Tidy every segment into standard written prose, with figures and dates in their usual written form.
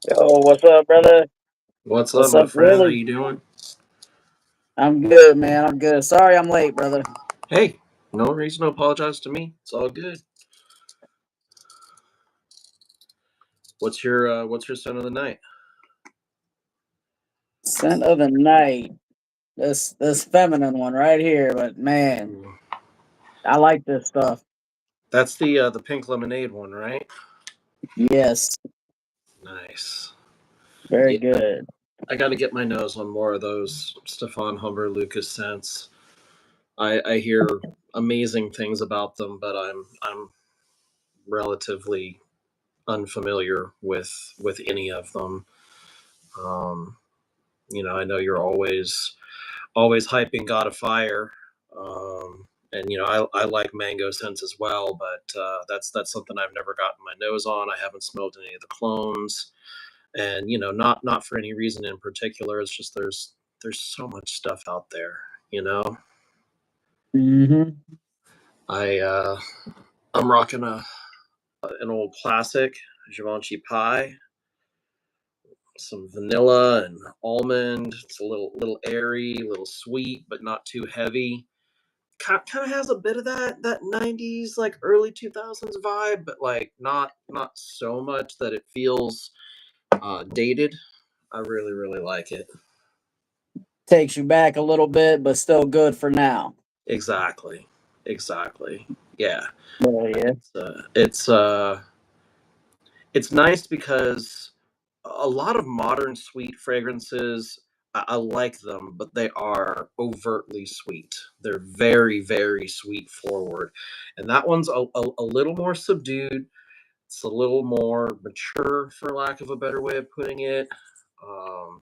Yo, what's up, brother? What's up, What's my up, friend? How Willie? you doing? I'm good, man. I'm good. Sorry I'm late, brother. Hey, no reason to apologize to me. It's all good. What's your scent of the night? Scent of the night. This feminine one right here, but man, Ooh. I like this stuff. That's the pink lemonade one, right? Yes, Nice. very Yeah, good. I got to get my nose on more of those Stefan Humber Lucas scents. I hear amazing things about them, but I'm relatively unfamiliar with any of them. Um, I know you're always hyping God of Fire. And I like mango scents as well, but that's something I've never gotten my nose on. I haven't smelled any of the clones, and not for any reason in particular. It's just there's so much stuff out there. You know, Mm-hmm. I I'm rocking an old classic Givenchy pie, some vanilla and almond. It's a little airy, a little sweet, but not too heavy. Kind of has a bit of that 90s, like early 2000s vibe, but like not so much that it feels dated. I really like it. Takes you back a little bit, but still good for now. Exactly. Yeah. Oh yeah. It's nice because a lot of modern sweet fragrances, I like them, but they are overtly sweet. They're very sweet forward, and that one's a little more subdued. It's a little more mature, for lack of a better way of putting it. Um,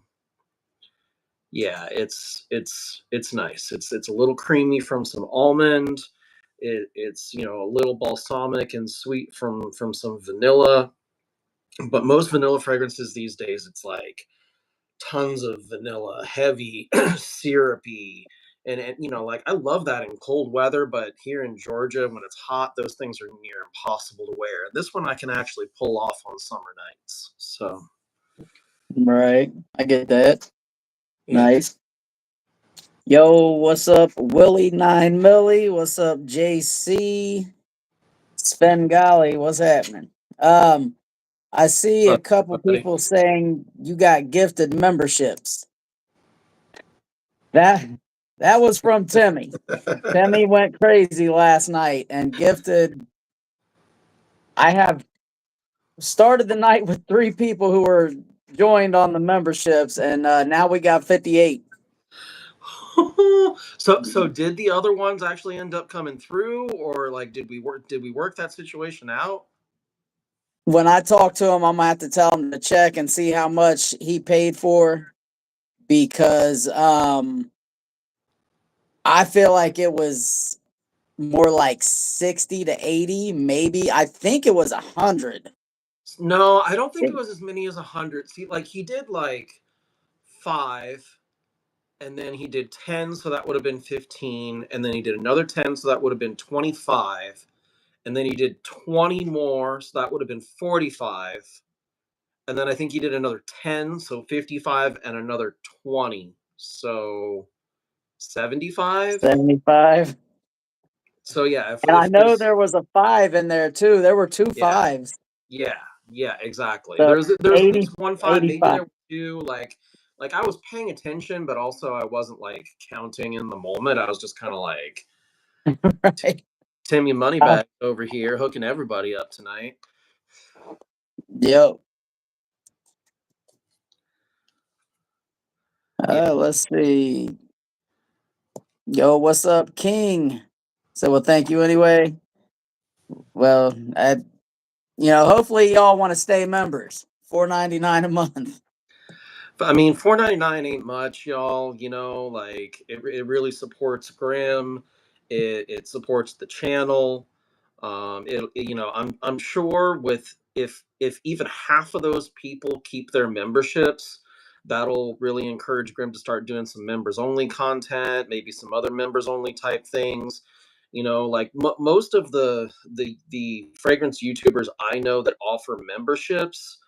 yeah, it's nice. It's a little creamy from some almond. It's a little balsamic and sweet from some vanilla. But most vanilla fragrances these days, it's like tons of vanilla, heavy, syrupy. And like I love that in cold weather, but here in Georgia when it's hot, those things are near impossible to wear. This one I can actually pull off on summer nights. So Right. I get that. yeah. Nice. Yo, what's up, Willie 9 Millie? What's up, JC? Svengali, what's happening? I see a But couple buddy. people saying you got gifted memberships. That that was from Timmy. Timmy went crazy last night and gifted. I have started the night with 3 people who were joined on the memberships, and now we got 58. So did the other ones actually end up coming through, or like did we work that situation out? When I talk to him, I'm gonna have to tell him to check and see how much he paid for because I feel like it was more like 60 to 80, maybe. I think it was 100. No, I don't think it was as many as 100. See, like he did like five, and then he did 10, so that would have been 15, and then he did another 10, so that would have been 25, and then he did 20 more, so that would have been 45, and then I think he did another 10, so 55, and another 20, so 75. 75. So yeah, if And I if know there's there was a 5 in there too. There were two yeah, fives. yeah, yeah, exactly. So There's at 80, least one five, maybe 85. there were two. Like I was paying attention, but also I wasn't like counting in the moment. I was just kind of like Right. Timmy Uh, Moneybag over here hooking everybody up tonight. yep. Yeah. Let's see. Yo, what's up, King? So, well, thank you anyway. Well, hopefully y'all want to stay members. $4.99 a month. But I mean, 4.99 ain't much, y'all. You know, like it really supports Grim. It supports the channel. I'm sure with if even half of those people keep their memberships, that'll really encourage Grim to start doing some members only content, maybe some other members only type things. You know, like most of the fragrance YouTubers I know that offer memberships,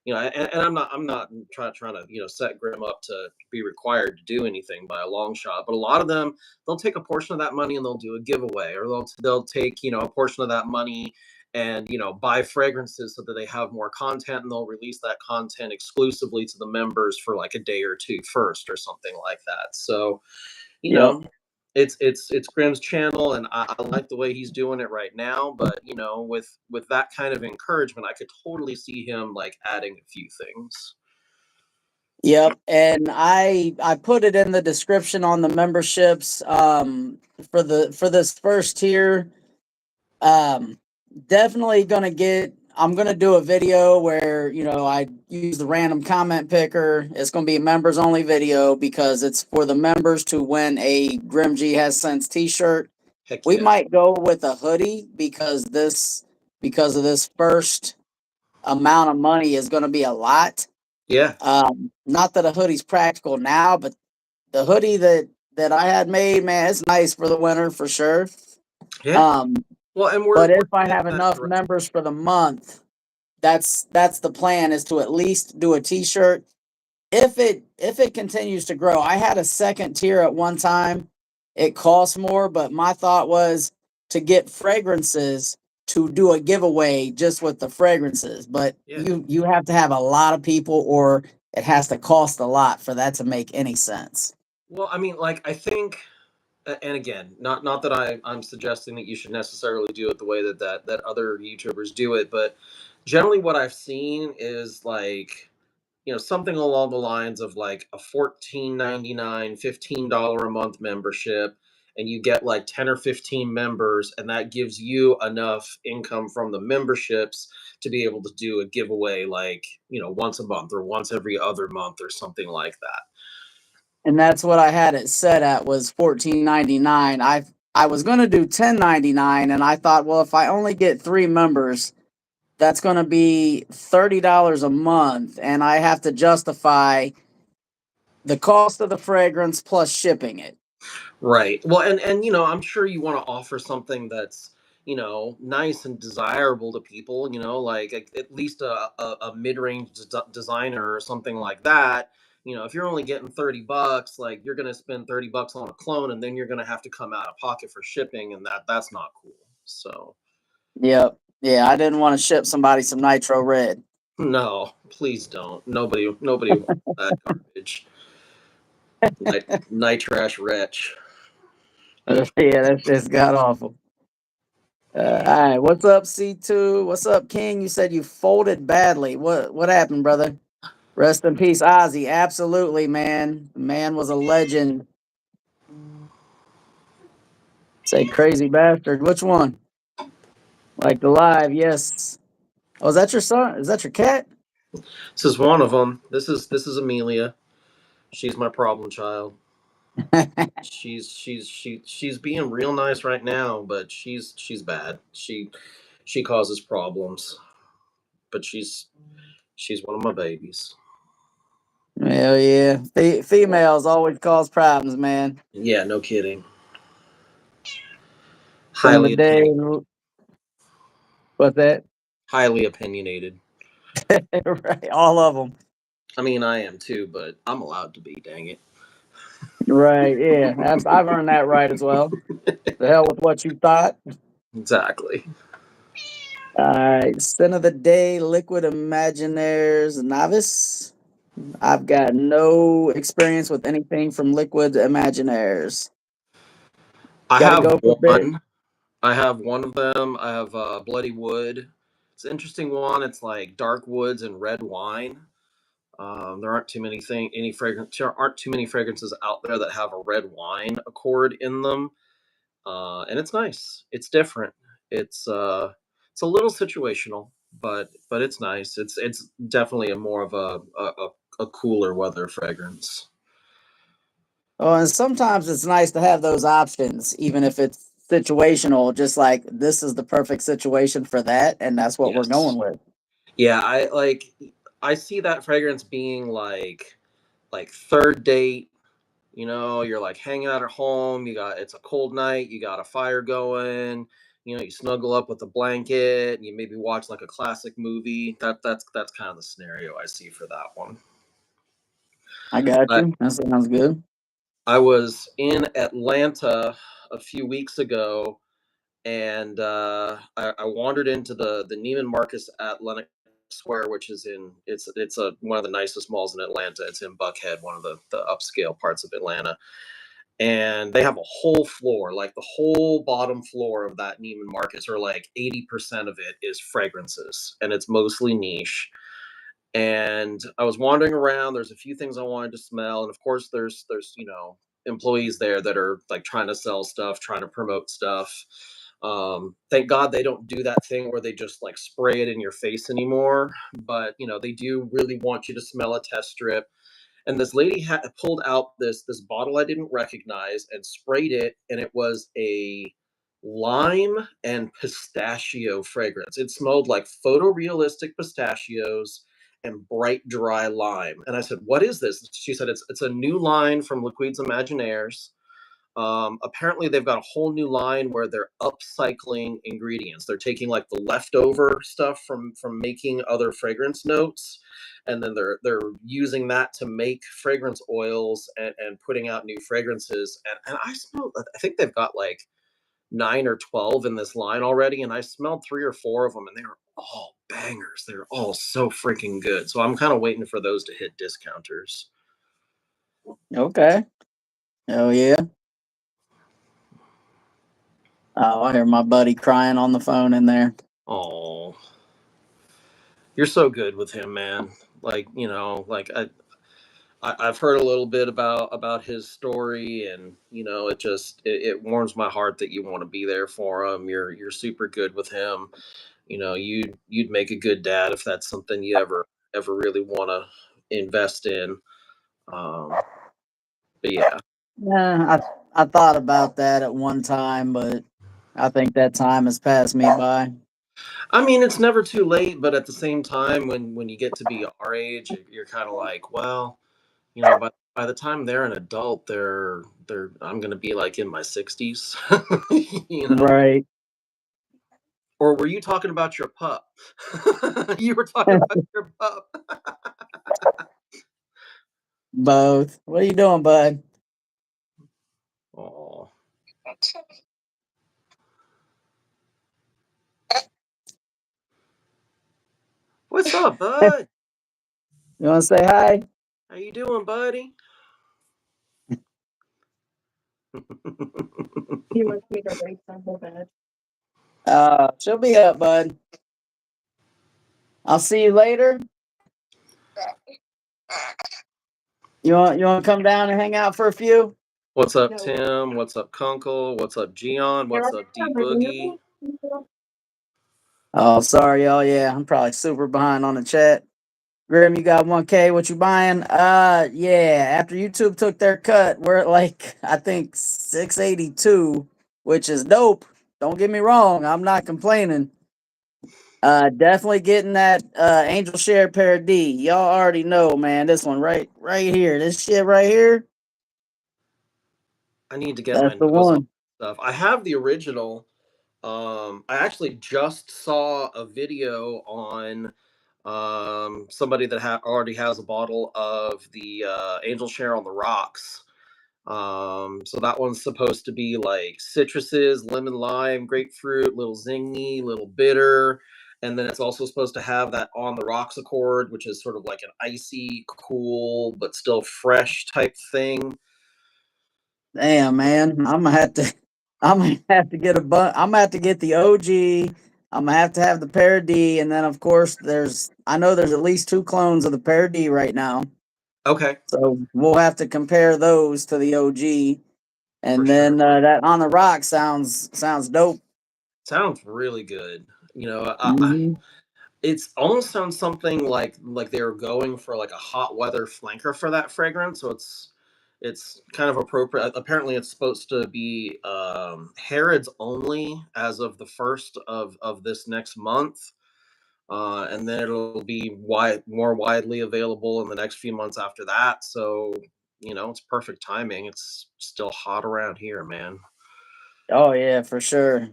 and I'm not trying to set Grim up to be required to do anything by a long shot, but a lot of them, they'll take a portion of that money and they'll do a giveaway, or they'll take a portion of that money and buy fragrances so that they have more content, and they'll release that content exclusively to the members for like a day or two first or something like that. So you Yep. know it's Grim's channel, and I like the way he's doing it right now. But with that kind of encouragement, I could totally see him like adding a few things. Yep, and I put it in the description on the memberships for this first tier. Um Definitely gonna get I'm gonna do a video where I use the random comment picker. It's gonna be a members only video because it's for the members to win a Grim G Has Sense t-shirt. Heck We yeah. might go with a hoodie because of this first amount of money is gonna be a lot. Yeah. Not that a hoodie's practical now, but the hoodie that I had made, man, it's nice for the winter for sure. Yeah. Um, Well, and but we're if I heading have that enough direction. members for the month, that's the plan, is to at least do a t-shirt. If it continues to grow, I had a second tier at one time. It costs more, but my thought was to get fragrances to do a giveaway just with the fragrances. But Yeah. you have to have a lot of people, or it has to cost a lot for that to make any sense. Well, I mean, like I think, and again, not that I'm suggesting that you should necessarily do it the way that other YouTubers do it, but generally what I've seen is like something along the lines of like a 14.99 $15 a month membership, and you get like 10 or 15 members, and that gives you enough income from the memberships to be able to do a giveaway like once a month or once every other month or something like that. And that's what I had it set at, was 14.99. I was going to do 10.99, and I thought, well, if I only get 3 members, that's going to be $30 a month, and I have to justify the cost of the fragrance plus shipping it. Right. Well, and I'm sure you want to offer something that's nice and desirable to people. Like at least a mid-range designer or something like that. If you're only getting $30, like you're gonna spend $30 on a clone, and then you're gonna have to come out of pocket for shipping, and that's not cool. So Yep. Yeah, I didn't want to ship somebody some Nitro Red. no, please don't. Nobody wants that garbage. Nitrash wretch. Yeah, that's just god awful. All right, what's up, C2? What's up, King? You said you folded badly. What happened, brother? Rest in peace, Ozzy. Absolutely, man. The man was a legend. Say crazy bastard. Which one? Like the live? Yes. Oh, is that your son? Is that your cat? This is one of them. This is Amelia. She's my problem child. She's being real nice right now, but she's bad. She causes problems, but she's one of my babies. Hell yeah. Females always cause problems, man. Yeah, no kidding. Sin of the Highly day. opinion, What's that? highly opinionated. Right. All of them. I mean, I am too, but I'm allowed to be. Dang it. Right. Yeah. I've earned that right as well. The hell with what you thought. Exactly. All right. Sin of the day. Liquid Imaginaires novice. I've got no experience with anything from Liquid Imaginaires. I Got to have go for bit. one. I have one of them. I have Bloody Wood. It's an interesting one. It's like dark woods and red wine. There aren't too many there aren't too many fragrances out there that have a red wine accord in them. and it's nice. It's different. It's a little situational, but it's nice. It's definitely a more of a cooler weather fragrance. Oh, and sometimes it's nice to have those options, even if it's situational, just like this is the perfect situation for that, and that's what we're going Yes. with. Yeah, I see that fragrance being like third date. You're like hanging out at home, it's a cold night, you got a fire going, you snuggle up with a blanket, and you maybe watch like a classic movie. That's kind of the scenario I see for that one. I got I you. That sounds good. I was in Atlanta a few weeks ago, and I wandered into the Neiman Marcus at Lenox Square, which is it's a one of the nicest malls in Atlanta. It's in Buckhead, one of the upscale parts of Atlanta, and they have a whole floor, like the whole bottom floor of that Neiman Marcus, or like 80% of it is fragrances, and it's mostly niche. And I was wandering around. There's a few things I wanted to smell, and of course, there's employees there that are like trying to sell stuff, trying to promote stuff. Thank God they don't do that thing where they just like spray it in your face anymore. But they do really want you to smell a test strip, and this lady had pulled out this bottle I didn't recognize and sprayed it, and it was a lime and pistachio fragrance. It smelled like photorealistic pistachios and bright dry lime. And I said, "What is this?" She said, "It's a new line from Liquids Imaginaires. Apparently, they've got a whole new line where they're upcycling ingredients. They're taking like the leftover stuff from making other fragrance notes, and then they're using that to make fragrance oils and putting out new fragrances. And I smell. I think they've got like 9 or 12 in this line already, and I smelled 3 or 4 of them, and they were all bangers. They're all so freaking good. So I'm kind of waiting for those to hit discounters. Okay. Oh yeah. Oh, I hear my buddy crying on the phone in there. Oh, you're so good with him, man. Like I've heard a little bit about his story, and it warms my heart that you want to be there for him. You're super good with him. You'd make a good dad if that's something you ever really want to invest in. But yeah, Yeah, I thought about that at one time, but I think that time has passed me by. I mean, it's never too late, but at the same time, when you get to be our age, you're kind of like, well, by the time they're an adult, they're I'm gonna be like in my 60s. you know. Right. Or were you talking about your pup? You were talking about your pup. Both. What are you doing, bud? Oh, what's up, bud? You want to say hi? How you doing, buddy? He wants me to wait on the bed. She'll be up, bud. I'll see you later. You want to come down and hang out for a few? What's up, No. Tim? What's up, Kunkel? What's up, Gian? What's up, D Boogie? Oh, sorry, y'all. Yeah, I'm probably super behind on the chat. Grim, you got 1K. What you buying? Yeah. After YouTube took their cut, we're at like I think 682, which is dope. Don't get me wrong. I'm not complaining. Definitely getting that Angel Share Pair D. Y'all already know, man. This one right here. This shit right here. I need to get That's my the nose on one. stuff. I have the original. I actually just saw a video on somebody that already has a bottle of the Angel Share on the rocks. So that one's supposed to be like citruses, lemon, lime, grapefruit, little zingy, little bitter. And then it's also supposed to have that on the rocks accord, which is sort of like an icy, cool, but still fresh type thing. Damn, man. I'm gonna have to. I'm gonna have to get I'm gonna have to get the OG. I'm gonna have to have the Pair D, and then of course I know there's at least two clones of the Pair D right now. Okay. So we'll have to compare those to the OG. For And sure. then that on the rock sounds dope. Sounds really good. You know, Hmm. it's almost sounds something like they were going for like a hot weather flanker for that fragrance. So it's kind of appropriate. Apparently, it's supposed to be Harrods only as of the first of this next month, and then it'll be more widely available in the next few months after that. So it's perfect timing. It's still hot around here, man. Oh yeah, for sure.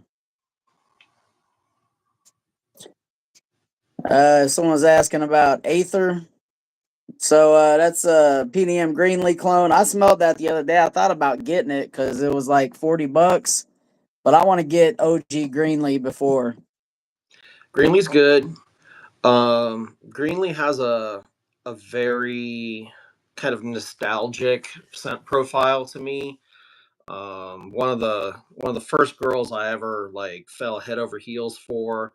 Someone's asking about Aether. So that's a PDM Greenlee clone. I smelled that the other day. I thought about getting it because it was like $40, but I want to get OG Greenlee before. Greenlee's good. Greenlee has a very kind of nostalgic scent profile to me. One of the first girls I ever like fell head over heels for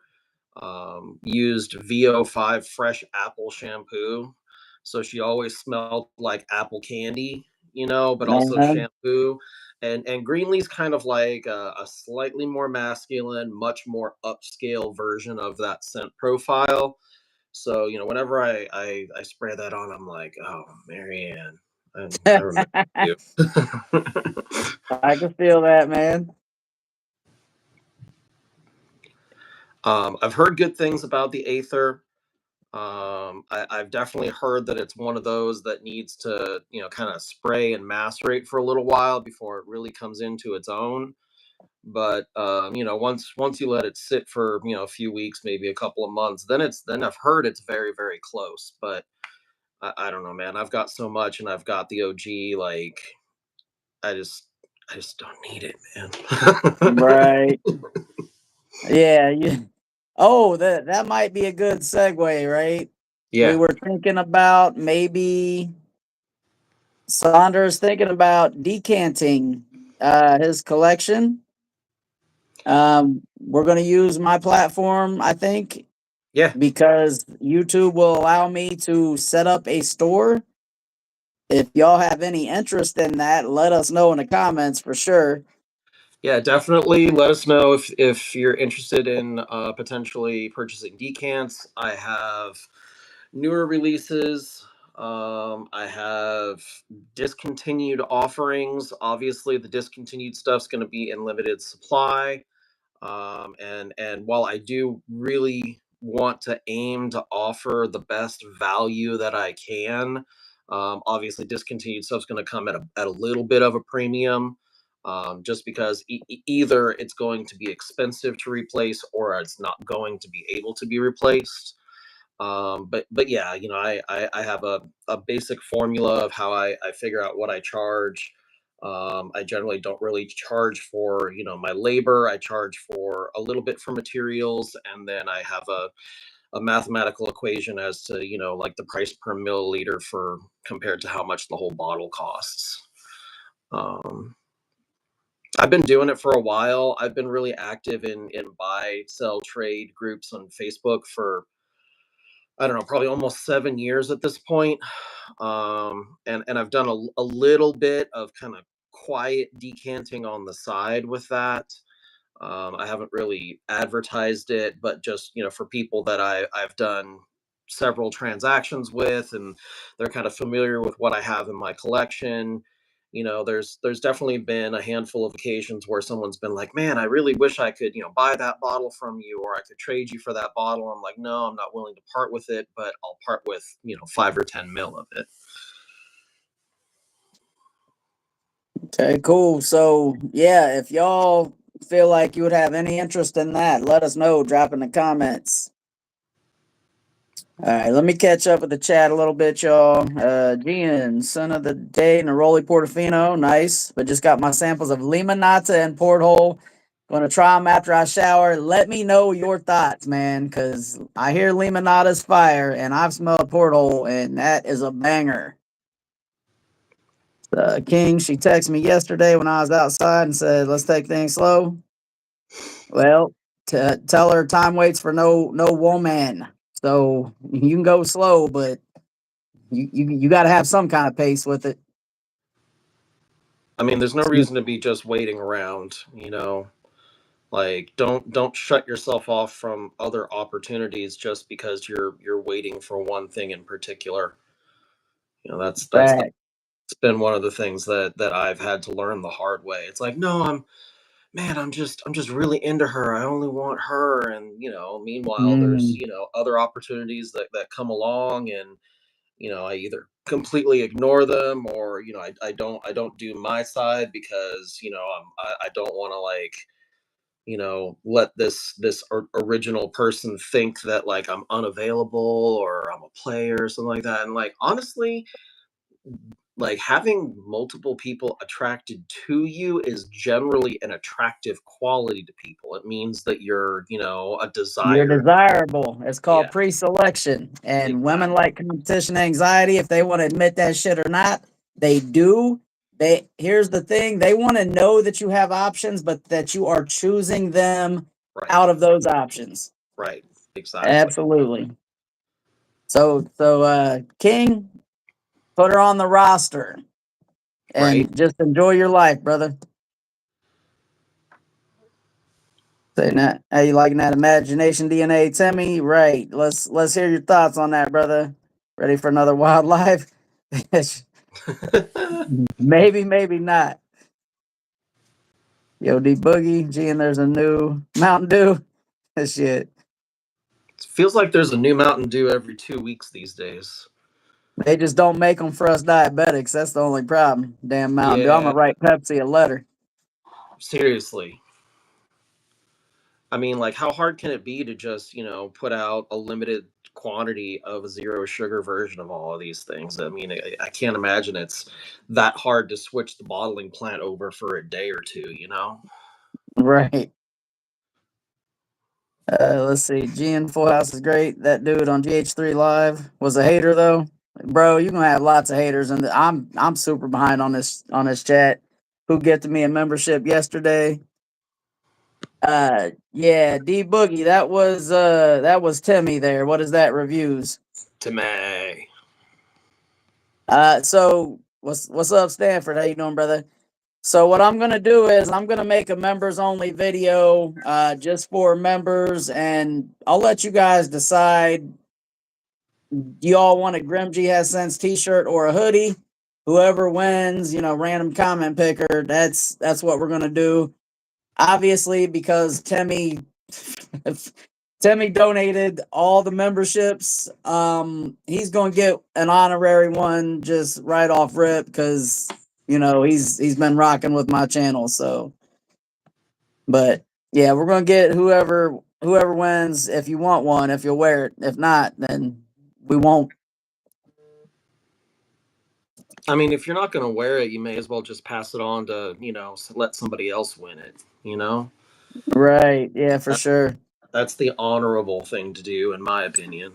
used VO5 fresh apple shampoo. So she always smelled like apple candy, but also Uh-huh. shampoo. And Greenlee's kind of like a slightly more masculine, much more upscale version of that scent profile. So, whenever I spray that on, I'm like, oh, Marianne, I remember you. I can feel that, man. I've heard good things about the Aether. I've definitely heard that it's one of those that needs to, kind of spray and macerate for a little while before it really comes into its own. But once you let it sit for a few weeks, maybe a couple of months, then I've heard it's very very close. But I don't know, man. I've got so much, and I've got the OG. Like I just I just don't need it, man. Right. Yeah. Oh, that might be a good segue, right? We Yeah, were thinking about maybe Saunders thinking about decanting his collection. We're going to use my platform, I think, yeah, because YouTube will allow me to set up a store. If y'all have any interest in that, let us know in the comments for sure. yeah. Definitely let us know if you're interested in potentially purchasing decants. I have newer releases. I have discontinued offerings. Obviously, the discontinued stuff's going to be in limited supply. And while I do really want to aim to offer the best value that I can, obviously discontinued stuff's going to come at a little bit of a premium, just because either it's going to be expensive to replace or it's not going to be able to be replaced. But yeah, I have a basic formula of how I figure out what I charge. I generally don't really charge for my labor. I charge for a little bit for materials, and then I have a mathematical equation as to like the price per milliliter for compared to how much the whole bottle costs. Um, I've been doing it for a while. I've been really active in buy sell trade groups on Facebook for, I don't know, probably almost 7 years at this point. And I've done a little bit of kind of quiet decanting on the side with that. I haven't really advertised it, but just for people that I've done several transactions with, and they're kind of familiar with what I have in my collection. There's definitely been a handful of occasions where someone's been like, "Man, I really wish I could buy that bottle from you, or I could trade you for that bottle." I'm like, "No, I'm not willing to part with it, but I'll part with 5 or 10 mil of it." Okay, cool. So, yeah, if y'all feel like you would have any interest in that, let us know. Drop in the comments. All right, let me catch up with the chat a little bit, y'all. Gian, son of the day, Neroli Portofino, nice. But just got my samples of Limonata and Porthole. Going to try them after I shower. Let me know your thoughts, man, because I hear Limonata's fire, and I've smelled Porthole, and that is a banger. King, she texted me yesterday when I was outside and said, "Let's take things slow." Well, tell her time waits for no woman. So you can go slow, but you got to have some kind of pace with it. I mean, there's no reason to be just waiting around, you know. Like, don't shut yourself off from other opportunities just because you're waiting for one thing in particular. You know, Fact. it's been one of the things that I've had to learn the hard way. It's like, no, I'm just really into her. I only want her. And, you know, meanwhile, there's, Mm, you know, other opportunities that come along, and, you know, I either completely ignore them, or, you know, I don't do my side because, you know, I don't want to, like, you know, let original person think that, like, I'm unavailable or I'm a player or something like that. And, like, honestly, like, having multiple people attracted to you is generally an attractive quality to people. It means that you're, you know, a you're desired. desirable. It's called Yeah, pre-selection. And women exactly. like competition anxiety. If they want to admit that shit or not, they do. They Here's the thing: they want to know that you have options, but that you are choosing them Right. out of those options. Right. Exactly. Absolutely. So King, put her on the roster Right. and just enjoy your life, brother. Saying that, how you liking that imagination DNA, Timmy? Right. Let's hear your thoughts on that, brother. Ready for another wildlife? Maybe, maybe not. Yo, D Boogie, G, and there's a new Mountain Dew. Shit. Feels like there's a new Mountain Dew every 2 weeks these days. They just don't make them for us diabetics. That's the only problem. Damn Mountain Dew. I'm Yeah, gonna write Pepsi a letter. seriously. I mean, like, how hard can it be to just, you know, put out a limited quantity of a zero sugar version of all of these things? I mean, I can't imagine it's that hard to switch the bottling plant over for a day or two, you know? Right. Let's see. G in Full House is great. That dude on GH3 Live was a hater though. Bro, you're gonna have lots of haters, and I'm super behind on this chat. Who gifted me a membership yesterday? Yeah, D Boogie. That was Timmy there. What is that? Reviews. To me. So what's up, Stanford? How you doing, brother? So what I'm gonna do is I'm gonna make a members only video, just for members, and I'll let you guys decide. Do y'all want a Grim G Has Sense t-shirt or a hoodie? Whoever wins, you know, random comment picker. That's what we're gonna do. Obviously, because Timmy donated all the memberships. He's gonna get an honorary one just right off rip because you know he's been rocking with my channel. So, but yeah, we're gonna get whoever wins. If you want one, if you'll wear it. If not, then we won't. I mean, if you're not going to wear it, you may as well just pass it on to, you know, let somebody else win it, you know? Right? Yeah, for That, sure. that's the honorable thing to do, in my opinion.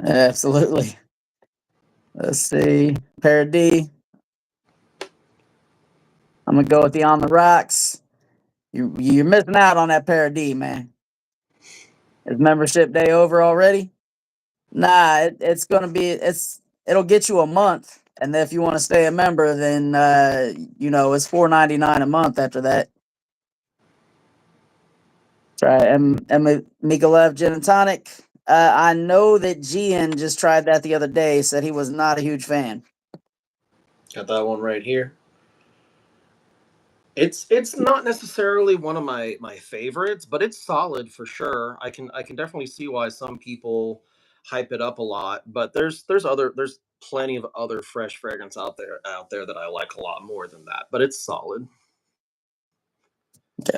Absolutely. Let's see. Pair D. I'm gonna go with the on the rocks. You're missing out on that pair D, man. Is membership day over already? Nah, it's gonna be it'll get you a month, and then if you want to stay a member, then you know it's $4.99 a month after that. Try Mikalev Gin and Tonic. I know that Gian just tried that the other day. Said he was not a huge fan. Got that one right here. It's not necessarily one of my favorites, but it's solid for sure. I can definitely see why some people hype it up a lot, but there's plenty of other fresh fragrance out there that I like a lot more than that, but it's solid.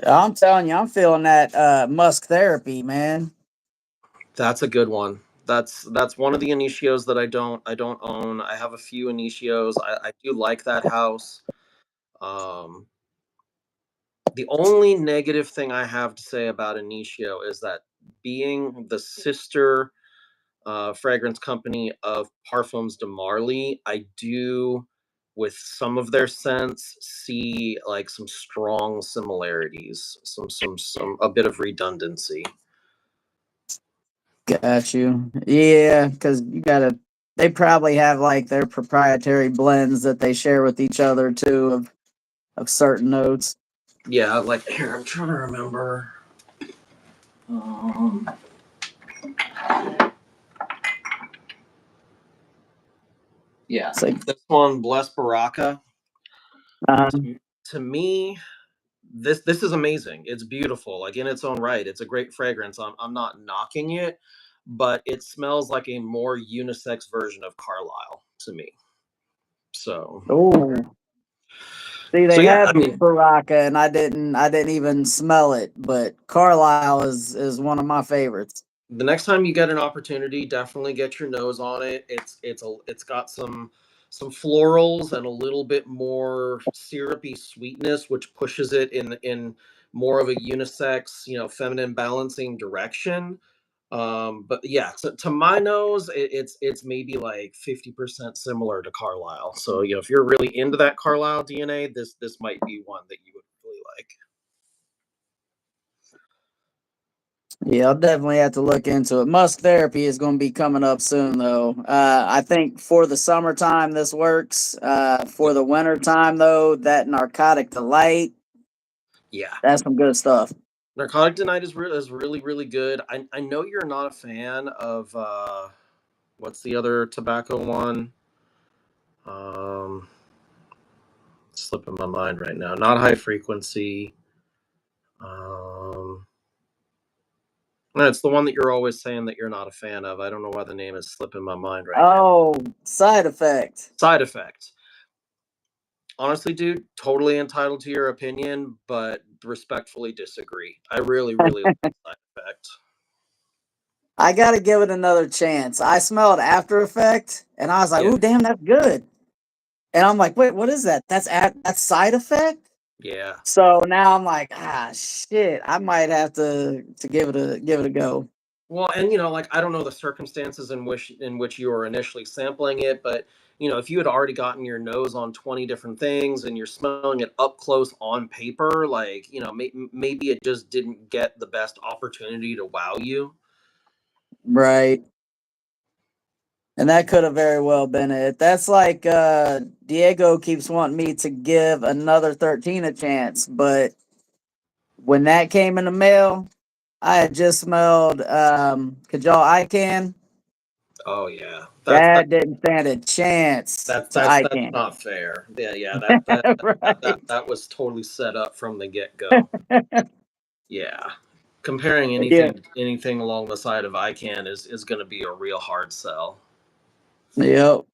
I'm telling you, I'm feeling that musk therapy, man. That's a good one. That's one of the initios that I don't own. I have a few initios. I do like that house. Um, the only negative thing I have to say about Initio is that, being the sister fragrance company of Parfums de Marly, I do, with some of their scents, see like some strong similarities, some a bit of redundancy. Got you. Yeah, because you gotta. They probably have like their proprietary blends that they share with each other too of certain notes. Yeah, like here, I'm trying to remember. Um, yeah, It's like, this one, Bless Baraka. uh, To me, this is amazing. It's beautiful, like in its own right. It's a great fragrance. I'm not knocking it, but it smells like a more unisex version of Carlisle to me. So, oh, see, so they yeah, I have mean, Baraka, and I didn't even smell it. But Carlisle is one of my favorites. the next time you get an opportunity, definitely get your nose on it. It's got some florals and a little bit more syrupy sweetness, which pushes it in more of a unisex, feminine balancing direction. But yeah, to my nose, it's maybe like 50% similar to Carlisle. So if you're really into that Carlisle DNA, this might be one that you would really like. Yeah, I'll definitely have to look into it. Musk therapy is going to be coming up soon, though. I think for the summertime, this works. For the winter time, though, that narcotic delight, Yeah. that's some good stuff. Narcotic Delight is really really good. I know you're not a fan of what's the other tobacco one? Um, slipping my mind right now. Not high frequency. Um, no, it's the one that you're always saying that you're not a fan of. I don't know why the name is slipping my mind right now. Oh, side effect. Side Effect. Honestly, dude, totally entitled to your opinion, but respectfully disagree. I really really like Side Effect. I got to give it another chance. I smelled After Effect, and I was like, Yeah. "Ooh, damn, that's good." And I'm like, "Wait, what is that? That's side effect." Yeah. So now I'm like, "Ah, shit! I might have to give it a go." Well, and like I don't know the circumstances in which you were initially sampling it, but if you had already gotten your nose on 20 different things and you're smelling it up close on paper, like maybe it just didn't get the best opportunity to wow you. Right. And that could have very well been it. That's like Diego keeps wanting me to give another 13 a chance, but when that came in the mail, I had just smelled Kajal Ican. Oh yeah, That didn't stand a chance to that's Ican. not fair. Yeah, yeah, Right. that was totally set up from the get go. Yeah, comparing Yeah. anything along the side of ICANN is going to be a real hard sell. Yep.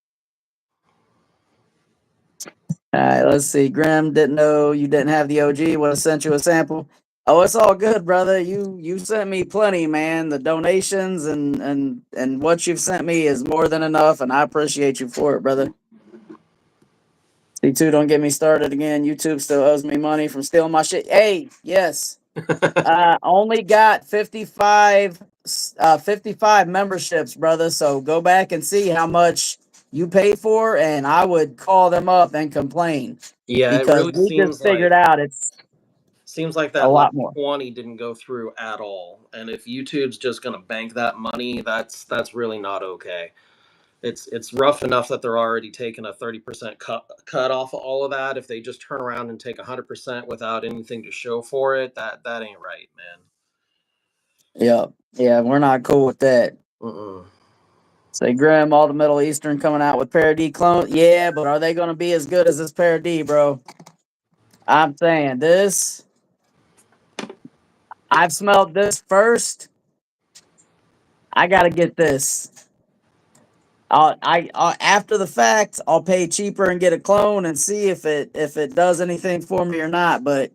All right, let's see. Grim didn't know you didn't have the OG. Would have sent you a sample. Oh, it's all good, brother. You sent me plenty, man. The donations and what you've sent me is more than enough, and I appreciate you for it, brother. C2, don't get me started again. YouTube still owes me money from stealing my shit. Hey, yes. Only got 55 memberships, brother. So go back and see how much you paid for, and I would call them up and complain Yeah, it because really we just figured out it's seems like a that last lot more. 20 didn't go through at all. And if YouTube's just going to bank that money, that's really not okay. It's rough enough that they're already taking a 30% cut off of all of that. If they just turn around and take 100% without anything to show for it, that ain't right, man. Yeah, yeah, we're not cool with that. Mm-mm. Say, Grim, all the Middle Eastern coming out with Parody clones. Yeah, but are they going to be as good as this Parody, bro? I'm saying this. I've smelled this first. I got to get this. I after the fact, I'll pay cheaper and get a clone and see if it does anything for me or not. But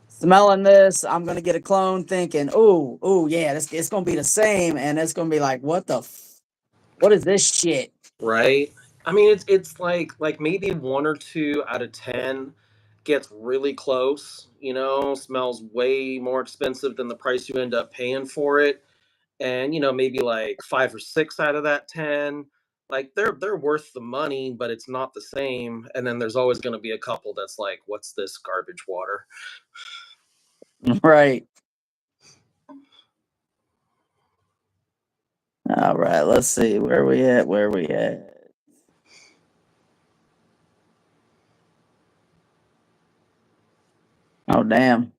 smelling this, I'm gonna get a clone, thinking, oh yeah, it's gonna be the same, and it's gonna be like, what is this shit? Right? I mean, it's like maybe one or two out of 10 gets really close, smells way more expensive than the price you end up paying for it. And maybe like 5 or 6 out of that 10, like they're worth the money, but it's not the same. And then there's always going to be a couple that's like, what's this garbage water? Right. All right, let's see. Where we at? Where we at? Oh, damn.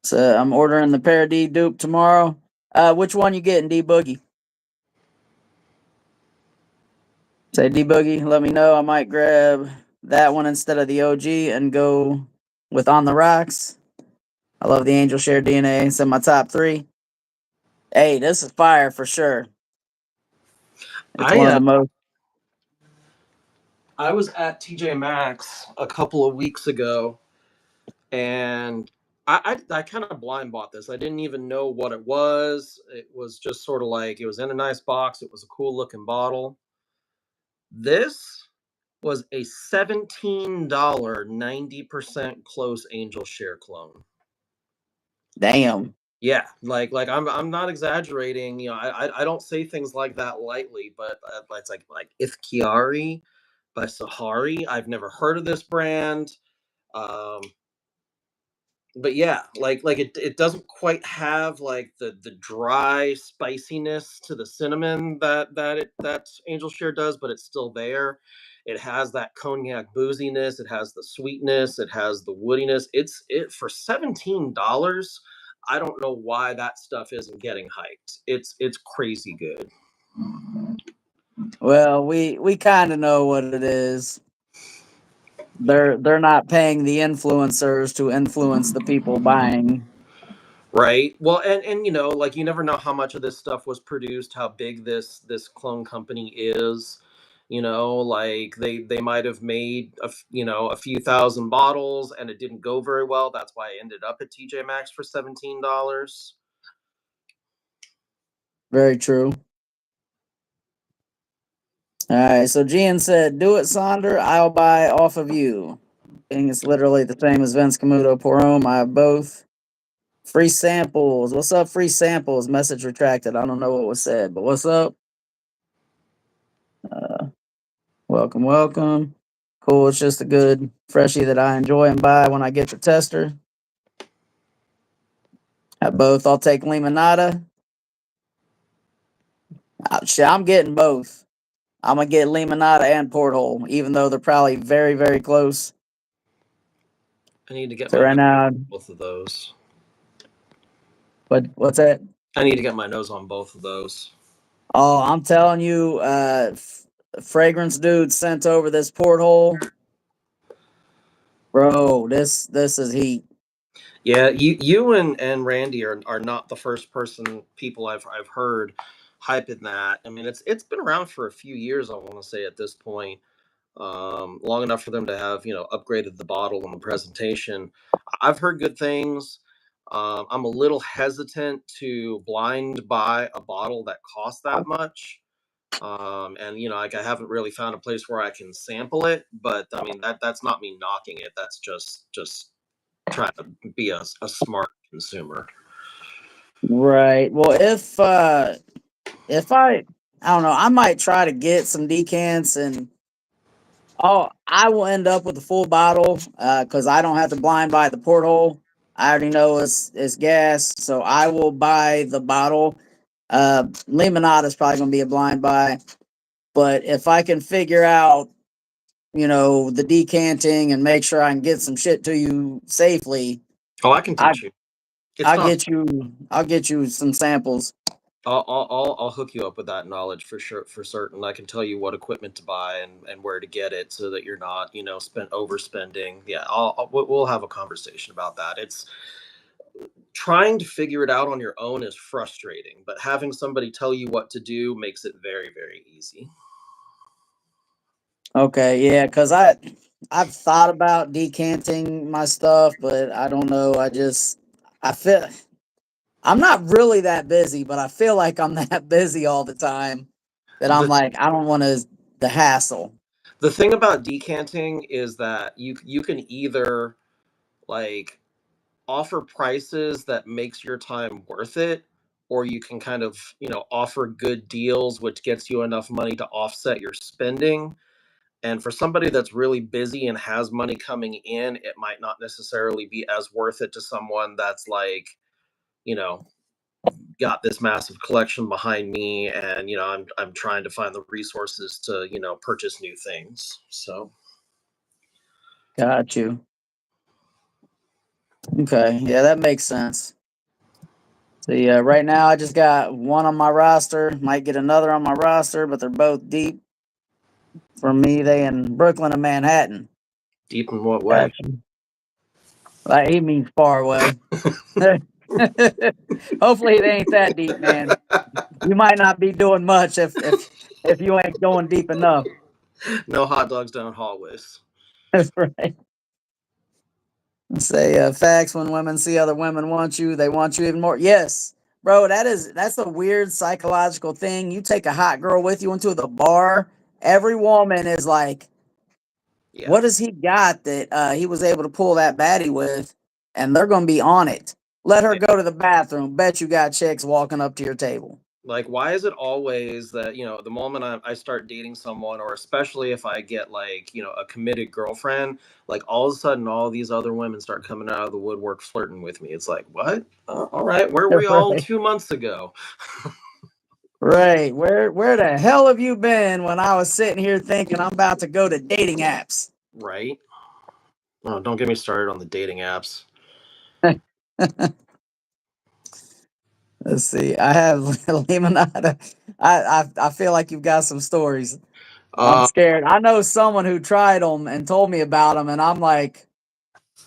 So I'm ordering the Pair D dupe tomorrow. Which one you getting, D Boogie? Say D Boogie, let me know. I might grab that one instead of the OG and go with On the Rocks. I love the Angel Share DNA. It's in my top three. Hey, this is fire for sure. It's I one of the most. I was at TJ Maxx a couple of weeks ago, and I kind of blind bought this. I didn't even know what it was. It was just sort of like it was in a nice box. It was a cool looking bottle. This was a $17 90% close Angel Share clone. Damn. Yeah, like I'm not exaggerating. You know, I don't say things like that lightly, but it's like Ifkiari by Sahari. I've never heard of this brand. Um, but yeah, like it doesn't quite have like the dry spiciness to the cinnamon that Angel Share does, but it's still there. It has that cognac booziness, it has the sweetness, it has the woodiness. It for $17. I don't know why that stuff isn't getting hyped. It's crazy good. Well, we kind of know what it is. They're not paying the influencers to influence the people buying. Right. Well, and you know, like you never know how much of this stuff was produced, how big this clone company is. You know, like they might have made a few thousand bottles and it didn't go very well. That's why I ended up at TJ Maxx for $17. Very true. All right, so Gian said, "Do it, Sonder. I'll buy off of you." Being it's literally the same as Vince Camuto Porom. I have both. Free samples. What's up, free samples? Message retracted. I don't know what was said, but what's up? Uh, welcome, welcome. Cool. It's just a good freshie that I enjoy and buy when I get your tester. Have both. I'll take limonada. Shit, I'm getting both. I'm gonna get limonada and porthole, even though they're probably very, very close. I need to get So my right nose now, on both of those. what's that? I need to get my nose on both of those. Oh, I'm telling you, fragrance dude sent over this porthole, bro. This is heat. Yeah, you and Randy are not the first people I've heard hyping that. I mean, it's been around for a few years. I want to say at this point, long enough for them to have upgraded the bottle and the presentation. I've heard good things. I'm a little hesitant to blind buy a bottle that costs that much. And like I haven't really found a place where I can sample it, but I mean that's not me knocking it. That's just trying to be a smart consumer. Right. Well, if I don't know, I might try to get some decants and I will end up with a full bottle because I don't have to blind buy the porthole. I already know it's gas, so I will buy the bottle. Limonada is probably gonna be a blind buy, but if I can figure out, the decanting and make sure I can get some shit to you safely, Oh, I can I teach you. It's not. I'll get you some samples. I'll hook you up with that knowledge for sure, for certain. I can tell you what equipment to buy and where to get it so that you're not spent overspending. Yeah, we'll have a conversation about that. It's trying to figure it out on your own is frustrating, but having somebody tell you what to do makes it very, very easy. Okay, yeah, because I've thought about decanting my stuff, but I don't know. I feel I'm not really that busy, but I feel like I'm that busy all the time that I'm The like I don't want the hassle. the thing about decanting is that you can either like offer prices that makes your time worth it, or you can kind of offer good deals which gets you enough money to offset your spending. And for somebody that's really busy and has money coming in, it might not necessarily be as worth it to someone that's like, you know, got this massive collection behind me, and I'm trying to find the resources to purchase new things. So Got you. Okay, yeah, that makes sense. So yeah, right now I just got one on my roster. Might get another on my roster, but they're both deep for me. They in Brooklyn and Manhattan. deep in what way? Gotcha. Like he means far away. Hopefully it ain't that deep, man. You might not be doing much if you ain't going deep enough. No hot dogs down hallways. That's right. Say facts. When women see other women want you, they want you even more. Yes, bro. That's a weird psychological thing. You take a hot girl with you into the bar. Every woman is like, Yeah. "What does he got that he was able to pull that baddie with?" And they're gonna be on it. Let her go to the bathroom. Bet you got chicks walking up to your table. Like, why is it always that, the moment I start dating someone, or especially if I get like, a committed girlfriend, like all of a sudden all these other women start coming out of the woodwork flirting with me? It's like, what? All right, where were we all Right. 2 months ago? Right. Where the hell have you been when I was sitting here thinking I'm about to go to dating apps? Right? Oh, don't get me started on the dating apps. Let's see. I have limonada. I feel like you've got some stories. I'm Uh, scared. I know someone who tried them and told me about them, and I'm like,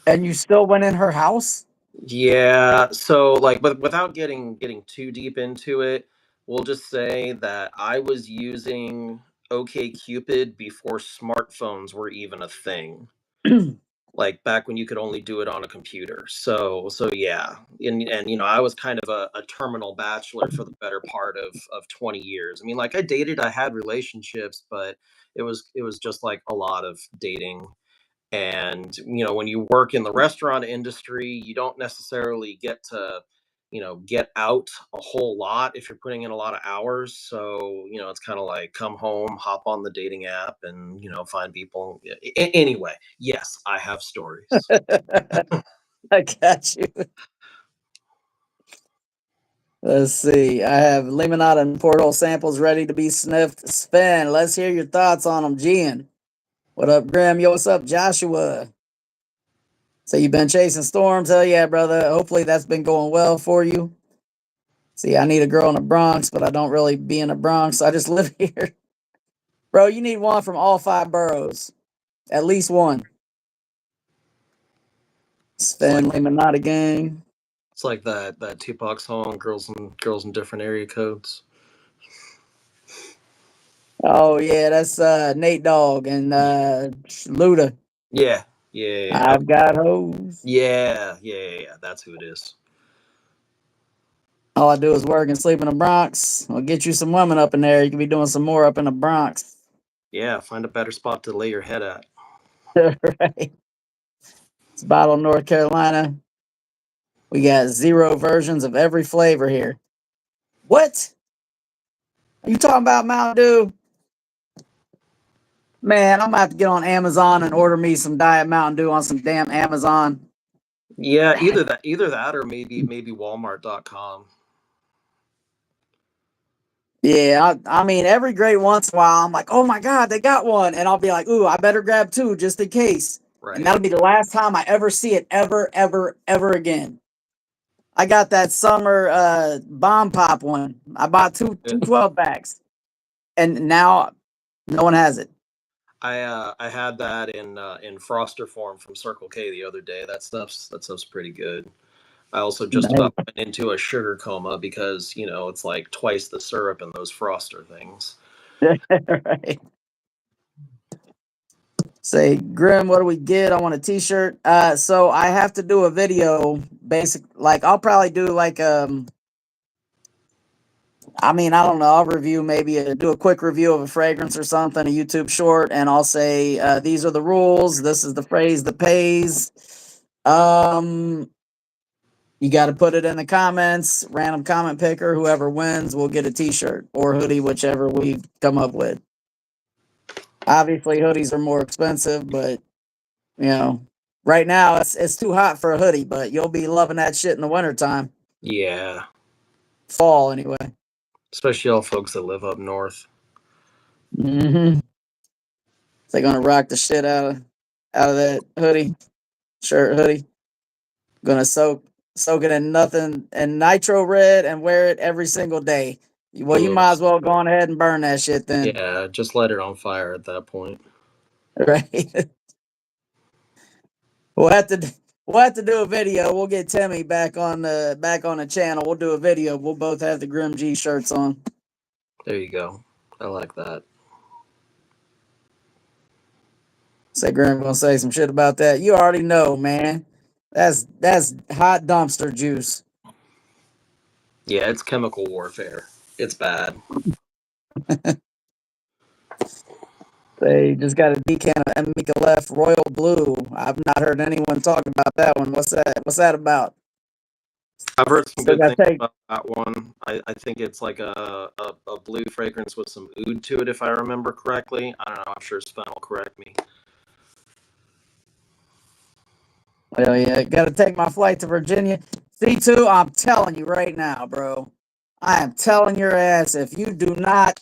and you still went in her house? yeah. So like, but without getting too deep into it, we'll just say that I was using OK Cupid before smartphones were even a thing. Like back when you could only do it on a computer. So yeah. And I was kind of a terminal bachelor for the better part of 20 years. I mean, like, I had relationships, but it was just like a lot of dating. And when you work in the restaurant industry, you don't necessarily get to get out a whole lot if you're putting in a lot of hours. So it's kind of like come home, hop on the dating app, and find people. Anyway, yes, I have stories. I got you. Let's see. I have limonada and porthole samples ready to be sniffed. Spin. Let's hear your thoughts on them, Gian. What up, Graham? Yo, what's up, Joshua? So you've been chasing storms? Hell yeah, brother. Hopefully that's been going well for you. See, I need a girl in the Bronx, but I don't really be in the Bronx. I just live here. Bro, you need one from all five boroughs. At least one. It's Sven like Limonada Gang. that Tupac song, girls in different area codes. Oh yeah, that's Nate Dogg and Luda. Yeah, yeah, yeah. I've got hoes. Yeah. That's who it is. All I do is work and sleep in the Bronx. I'll get you some women up in there. You can be doing some more up in the Bronx. Yeah, find a better spot to lay your head at. Right. It's Bottle, North Carolina. We got 0 versions of every flavor here. What? Are you talking about Mountain Dew? Man, I'm gonna have to get on Amazon and order me some Diet Mountain Dew on some damn Amazon. Yeah, either that or maybe Walmart.com. Yeah, I mean, every great once in a while, I'm like, oh my God, they got one. And I'll be like, ooh, I better grab 2 just in case. And Right. that'll be the last time I ever see it ever, ever, ever again. I got that summer bomb pop one. I bought two 12 packs. And now no one has it. I had that in Froster form from Circle K the other day. That stuff's pretty good. I also just Nice. about went into a sugar coma because it's like twice the syrup in those Froster things. Right. Say, Grim, what do we get? I want a t-shirt. So I have to do a video, basic, like I'll probably do like I mean, I don't know, I'll review maybe do a quick review of a fragrance or something, a YouTube short, and I'll say these are the rules, this is the phrase that pays. Um you got to put it in the comments, random comment picker, whoever wins will get a t-shirt or hoodie, whichever we come up with. Obviously, hoodies are more expensive, but you know, right now it's too hot for a hoodie. But you'll be loving that shit in the wintertime. Yeah, Fall anyway. especially all folks that live up north. Mm-hmm. They're gonna rock the shit out of that hoodie. Gonna soak it in nothing and nitro red and wear it every single day. Well, you Ugh. might as well go on ahead and burn that shit then, Yeah, just light it on fire at that point. right? we'll have to we'll have to do a video. We'll get Timmy back on the channel. We'll do a video. We'll both have the Grim G shirts on. There you go. I like that. Say Grim gonna say some shit about that. You already know, man. That's hot dumpster juice. Yeah, it's chemical warfare. It's bad. They just got a decant of Mika Left Royal Blue. I've not heard anyone talk about that one. What's that? What's that about? I've heard some Still good got things to take. about that one. I think it's like a blue fragrance with some oud to it, if I remember correctly. I don't know. I'm sure Sven will correct me. Hell yeah, got to take my flight to Virginia. C2, I'm telling you right now, bro. I am telling your ass if you do not,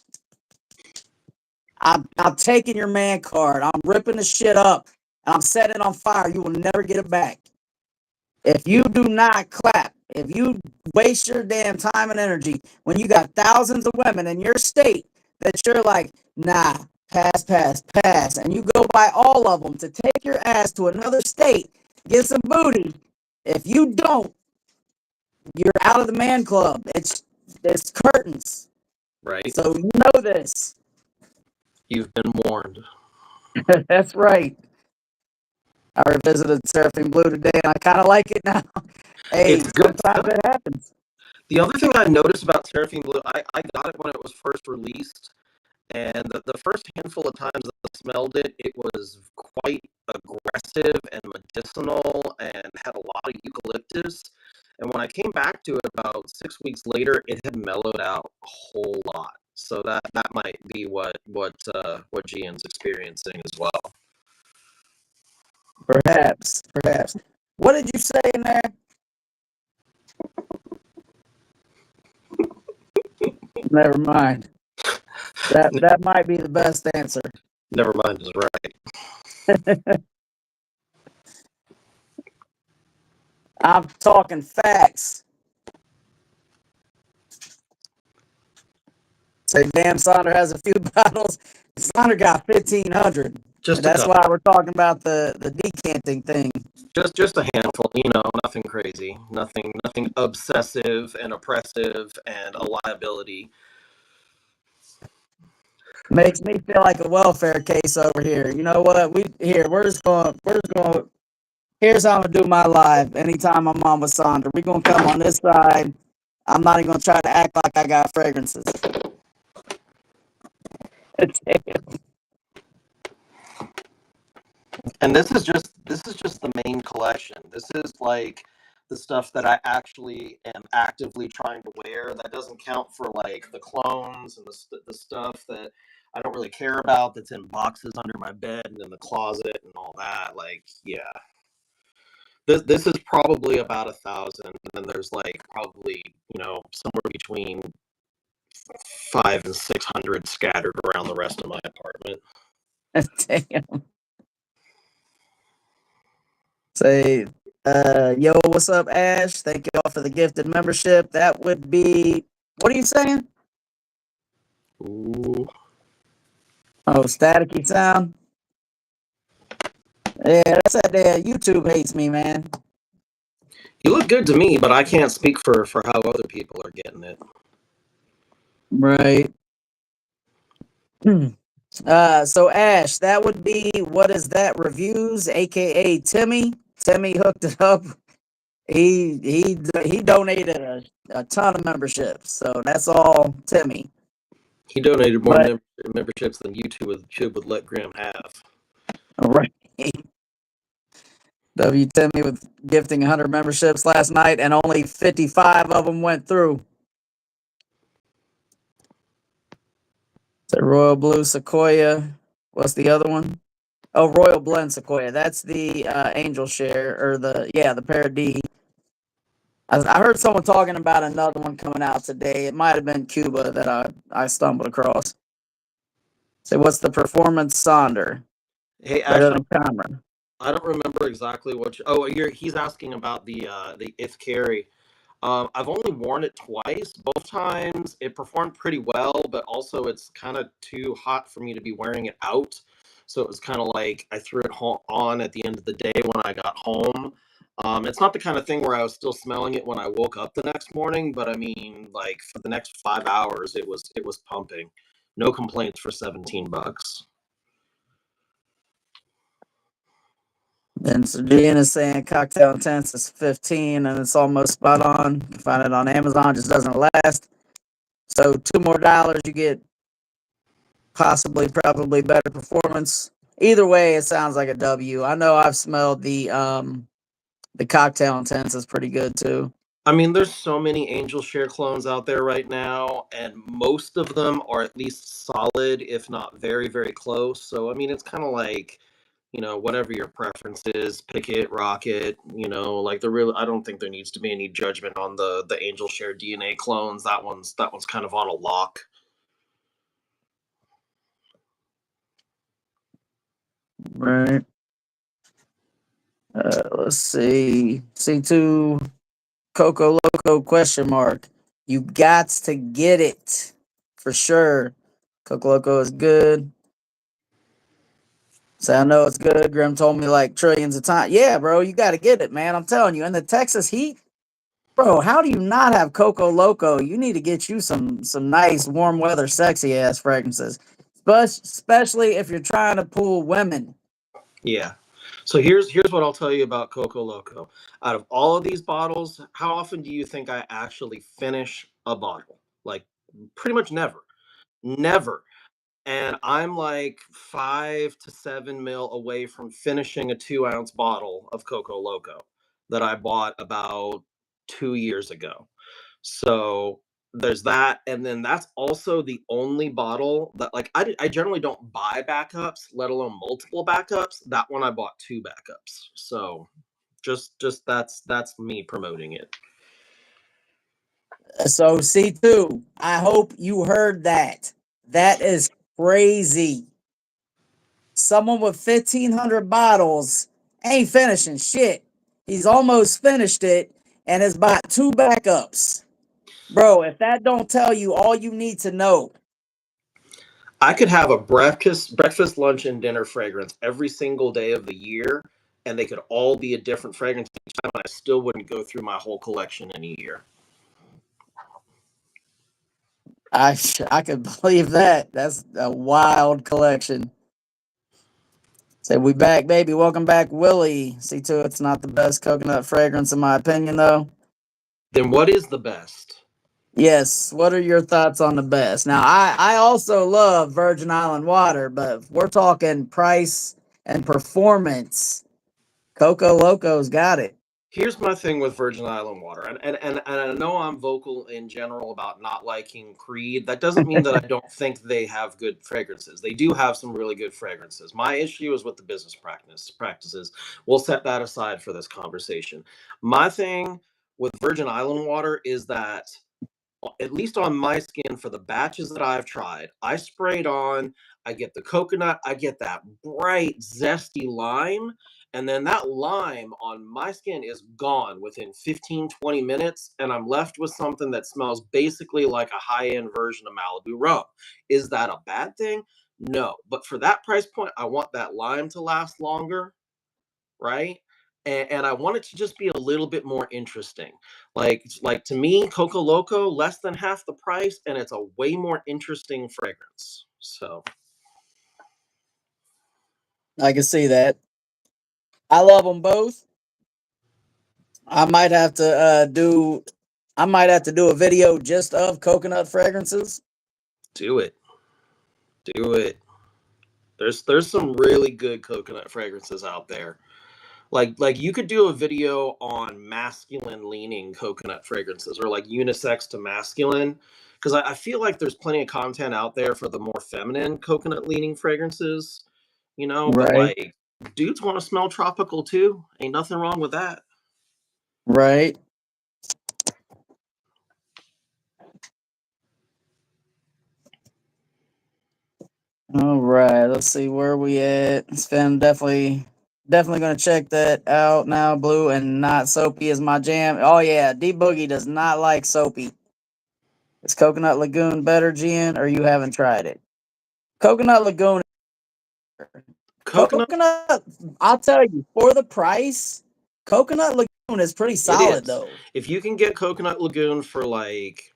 I'm taking your man card. I'm ripping the shit up and I'm setting it on fire. You will never get it back. If you do not clap, if you waste your damn time and energy when you got thousands of women in your state that you're like, nah, pass, and you go by all of them to take your ass to another state, get some booty. If you don't, you're out of the man club. It's curtains. Right? So you know this. You've been warned. That's right. I revisited Surfing Blue today and I kind of like it now. Hey, It's good sometimes stuff. it happens. The other thing I noticed about Seraphine Blue, I got it when it was first released, and the first handful of times that I smelled it, it was quite aggressive and medicinal and had a lot of eucalyptus. And when I came back to it about 6 weeks later, it had mellowed out a whole lot. So that might be what GN's experiencing as well. Perhaps. What did you say in there? Never mind. That might be the best answer. Never mind is right. I'm talking facts. Say, damn, Sonder has a few bottles. Sonder got 1,500. Just a That's couple. why we're talking about the decanting thing. Just a handful, nothing crazy, nothing obsessive and oppressive and a liability. Makes me feel like a welfare case over here. You know what? We're just going. Here's how I'm gonna do my live. Anytime I'm on with Sonder, we're gonna come on this side. I'm not even gonna try to act like I got fragrances. And this is just the main collection. This is like the stuff that I actually am actively trying to wear. That doesn't count for like the clones and the stuff that I don't really care about. That's in boxes under my bed and in the closet and all that. Like, yeah, this is probably about 1,000, and then there's like probably somewhere between 500 and 600 scattered around the rest of my apartment. Damn. Say, yo, what's up, Ash? Thank you all for the gifted membership. That would be, what are you saying? Ooh. Oh, staticky sound. Yeah, that's that YouTube hates me, man. You look good to me, but I can't speak for how other people are getting it. Right. So Ash, that would be what is that reviews, aka Timmy. Timmy hooked it up. He donated a ton of memberships, so that's all Timmy. He donated more But memberships than YouTube would let Graham have. right, W Timmy with gifting 100 memberships last night, and only 55 of them went through. The Royal Blue Sequoia. What's the other one? Oh, Royal Blend Sequoia. That's the Angel Share, or the Para D. I heard someone talking about another one coming out today. It might have been Cuba that I stumbled across. So what's the Performance Sonder? Hey, Better actually, than Camera. I don't remember exactly what. He's asking about the If Carry. I've only worn it twice. Both times it performed pretty well, but also it's kind of too hot for me to be wearing it out. So it was kind of like I threw it on at the end of the day when I got home. It's not the kind of thing where I was still smelling it when I woke up the next morning, but I mean, like for the next 5 hours, it was pumping. No complaints for $17. Then Sergian is saying Cocktail Intense is 15 and it's almost spot on. You can find it on Amazon, just doesn't last. So $2 more, you get possibly, probably better performance. Either way, it sounds like a W. I know I've smelled the Cocktail Intense is pretty good too. I mean, there's so many Angel Share clones out there right now, and most of them are at least solid, if not very, very close. So, I mean, it's kind of like, whatever your preference is, pick it, rock it. Like I don't think there needs to be any judgment on the Angel Share DNA clones. That one's kind of on a lock. Right. Let's see. C2 Coco Loco question mark. You got to get it for sure. Coco Loco is good. So I know it's good. Grim told me like trillions of times. Yeah, bro, you got to get it, man. I'm telling you. In the Texas heat, bro, how do you not have Coco Loco? You need to get you some nice warm weather, sexy ass fragrances, especially if you're trying to pull women. Yeah. So here's what I'll tell you about Coco Loco. Out of all of these bottles, how often do you think I actually finish a bottle? Like pretty much never. Never. And I'm like 5 to 7 mil away from finishing a 2 ounce bottle of Coco Loco that I bought about 2 years ago. So there's that. And then that's also the only bottle that, like, I generally don't buy backups, let alone multiple backups. That one I bought two backups. So just that's me promoting it. So C2, I hope you heard that. That is crazy. Someone with 1,500 bottles ain't finishing shit. He's almost finished it and has bought two backups. Bro, if that don't tell you all you need to know. I could have a breakfast, lunch, and dinner fragrance every single day of the year, and they could all be a different fragrance each time, and I still wouldn't go through my whole collection in a year. I could believe that. That's a wild collection. Say we back, baby. Welcome back, Willie. C2, it's not the best coconut fragrance in my opinion, though. Then what is the best? Yes. What are your thoughts on the best? Now, I also love Virgin Island water, but if we're talking price and performance, Coco Loco's got it. Here's my thing with Virgin Island water, and I know I'm vocal in general about not liking Creed. That doesn't mean that I don't think they have good fragrances. They do have some really good fragrances. My issue is with the business practices. We'll set that aside for this conversation. My thing with Virgin Island water is that, at least on my skin, for the batches that I've tried, I sprayed on, I get the coconut, I get that bright, zesty lime, and then that lime on my skin is gone within 15-20 minutes, and I'm left with something that smells basically like a high-end version of Malibu rum. Is that a bad thing? No. But for that price point, I want that lime to last longer, right? And I want it to just be a little bit more interesting. Like to me, Coco Loco, less than half the price, and it's a way more interesting fragrance. So I can see that. I love them both. I might have to do. I might have to do a video just of coconut fragrances. do it. Do it. There's some really good coconut fragrances out there. Like you could do a video on masculine leaning coconut fragrances, or like unisex to masculine, because I feel like there's plenty of content out there for the more feminine coconut leaning fragrances. but Right. like dudes want to smell tropical too. Ain't nothing wrong with that. Right. All right. Let's see where we at. Sven, definitely gonna check that out now. Blue and not soapy is my jam. Oh yeah, D Boogie does not like soapy. Is Coconut Lagoon better, Gian, or you haven't tried it? Coconut Lagoon. Coconut, Coconut. I'll tell you, for the price, Coconut Lagoon is pretty it solid is. though. If you can get Coconut Lagoon for like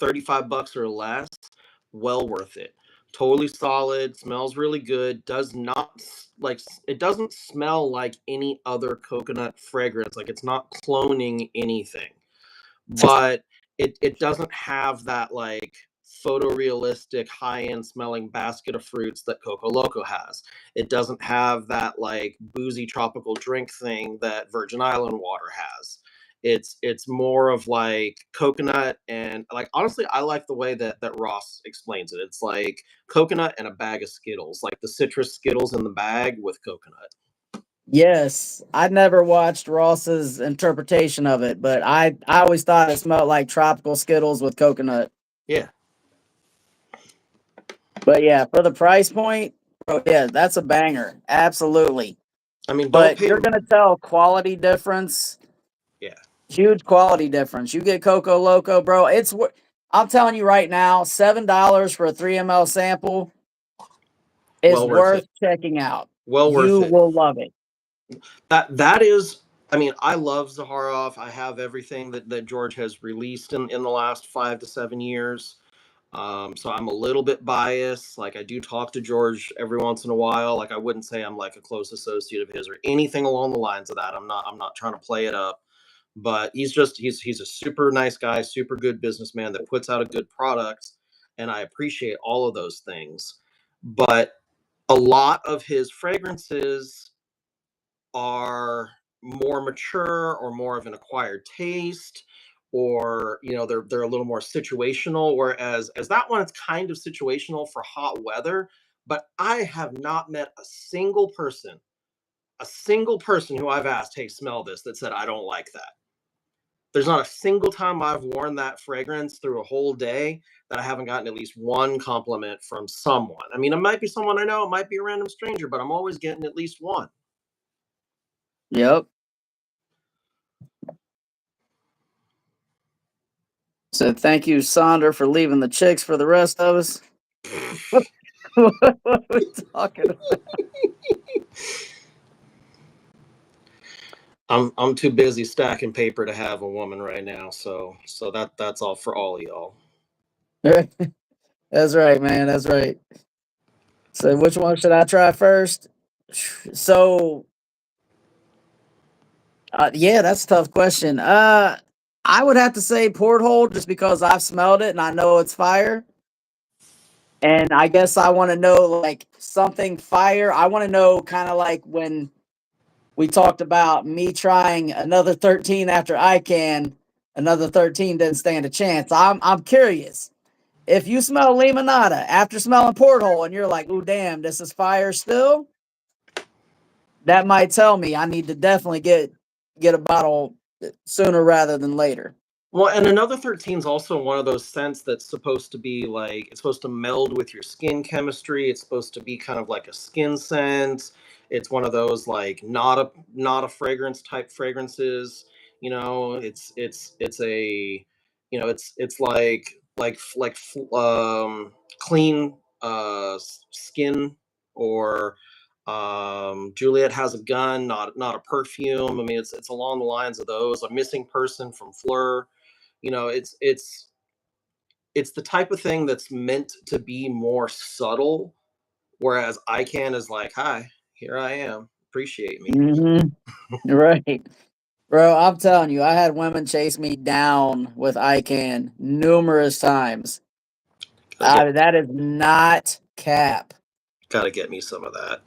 $35 or less, well worth it. Totally solid, smells really good, does not like it doesn't smell like any other coconut fragrance. Like it's not cloning anything. But it doesn't have that like photorealistic high-end smelling basket of fruits that Coco Loco has. It doesn't have that like boozy tropical drink thing that Virgin Island water has. It's more of like coconut, and like honestly I like the way that Ross explains it. It's like coconut and a bag of Skittles, like the citrus Skittles in the bag with coconut. Yes, I never watched Ross's interpretation of it, but I always thought it smelled like tropical Skittles with coconut. Yeah. But yeah, for the price point, bro, yeah, that's a banger. Absolutely. I mean, don't But pay. you're gonna tell quality difference, Yeah. huge quality difference. You get Coco Loco, bro. I'm telling you right now, $7 for a 3 ml sample is Well worth worth it. checking out. Well worth You it. will love it. That is, I mean, I love Zaharoff. I have everything that George has released in the last 5 to 7 years. So I'm a little bit biased. Like I do talk to George every once in a while. Like I wouldn't say I'm like a close associate of his or anything along the lines of that. I'm not trying to play it up. But he's a super nice guy, super good businessman that puts out a good product, and I appreciate all of those things. But a lot of his fragrances are more mature or more of an acquired taste, or they're a little more situational, whereas as that one it's kind of situational for hot weather. But I have not met a single person who I've asked, hey, smell this, that said I don't like that. There's not a single time I've worn that fragrance through a whole day that I haven't gotten at least one compliment from someone. I mean, it might be someone I know, it might be a random stranger, but I'm always getting at least one. Yep. So thank you, Sonder, for leaving the chicks for the rest of us. What are we talking about? I'm too busy stacking paper to have a woman right now, so that's all for all of y'all. That's right, man. That's right. So which one should I try first? So yeah, that's a tough question. I would have to say porthole just because I've smelled it and I know it's fire. And I guess I want to know like something fire. I want to know kind of like when we talked about me trying another 13 after ICANN, another 13 didn't stand a chance. I'm curious. If you smell limonada after smelling porthole and you're like, "Ooh, damn, this is fire still," that might tell me I need to definitely get a bottle sooner rather than later. Well, and another 13 is also one of those scents that's supposed to be like, it's supposed to meld with your skin chemistry. It's supposed to be kind of like a skin scent. It's one of those like not a fragrance type fragrances. It's a it's like clean skin, or Juliet Has a Gun, not a perfume. I mean, it's along the lines of those. A Missing Person from Fleur. It's the type of thing that's meant to be more subtle, whereas ICANN is like, hi, here I am, appreciate me. Mm-hmm. Right. Bro, I'm telling you, I had women chase me down with ICANN numerous times. Gotta get That is not cap. gotta get me some of that.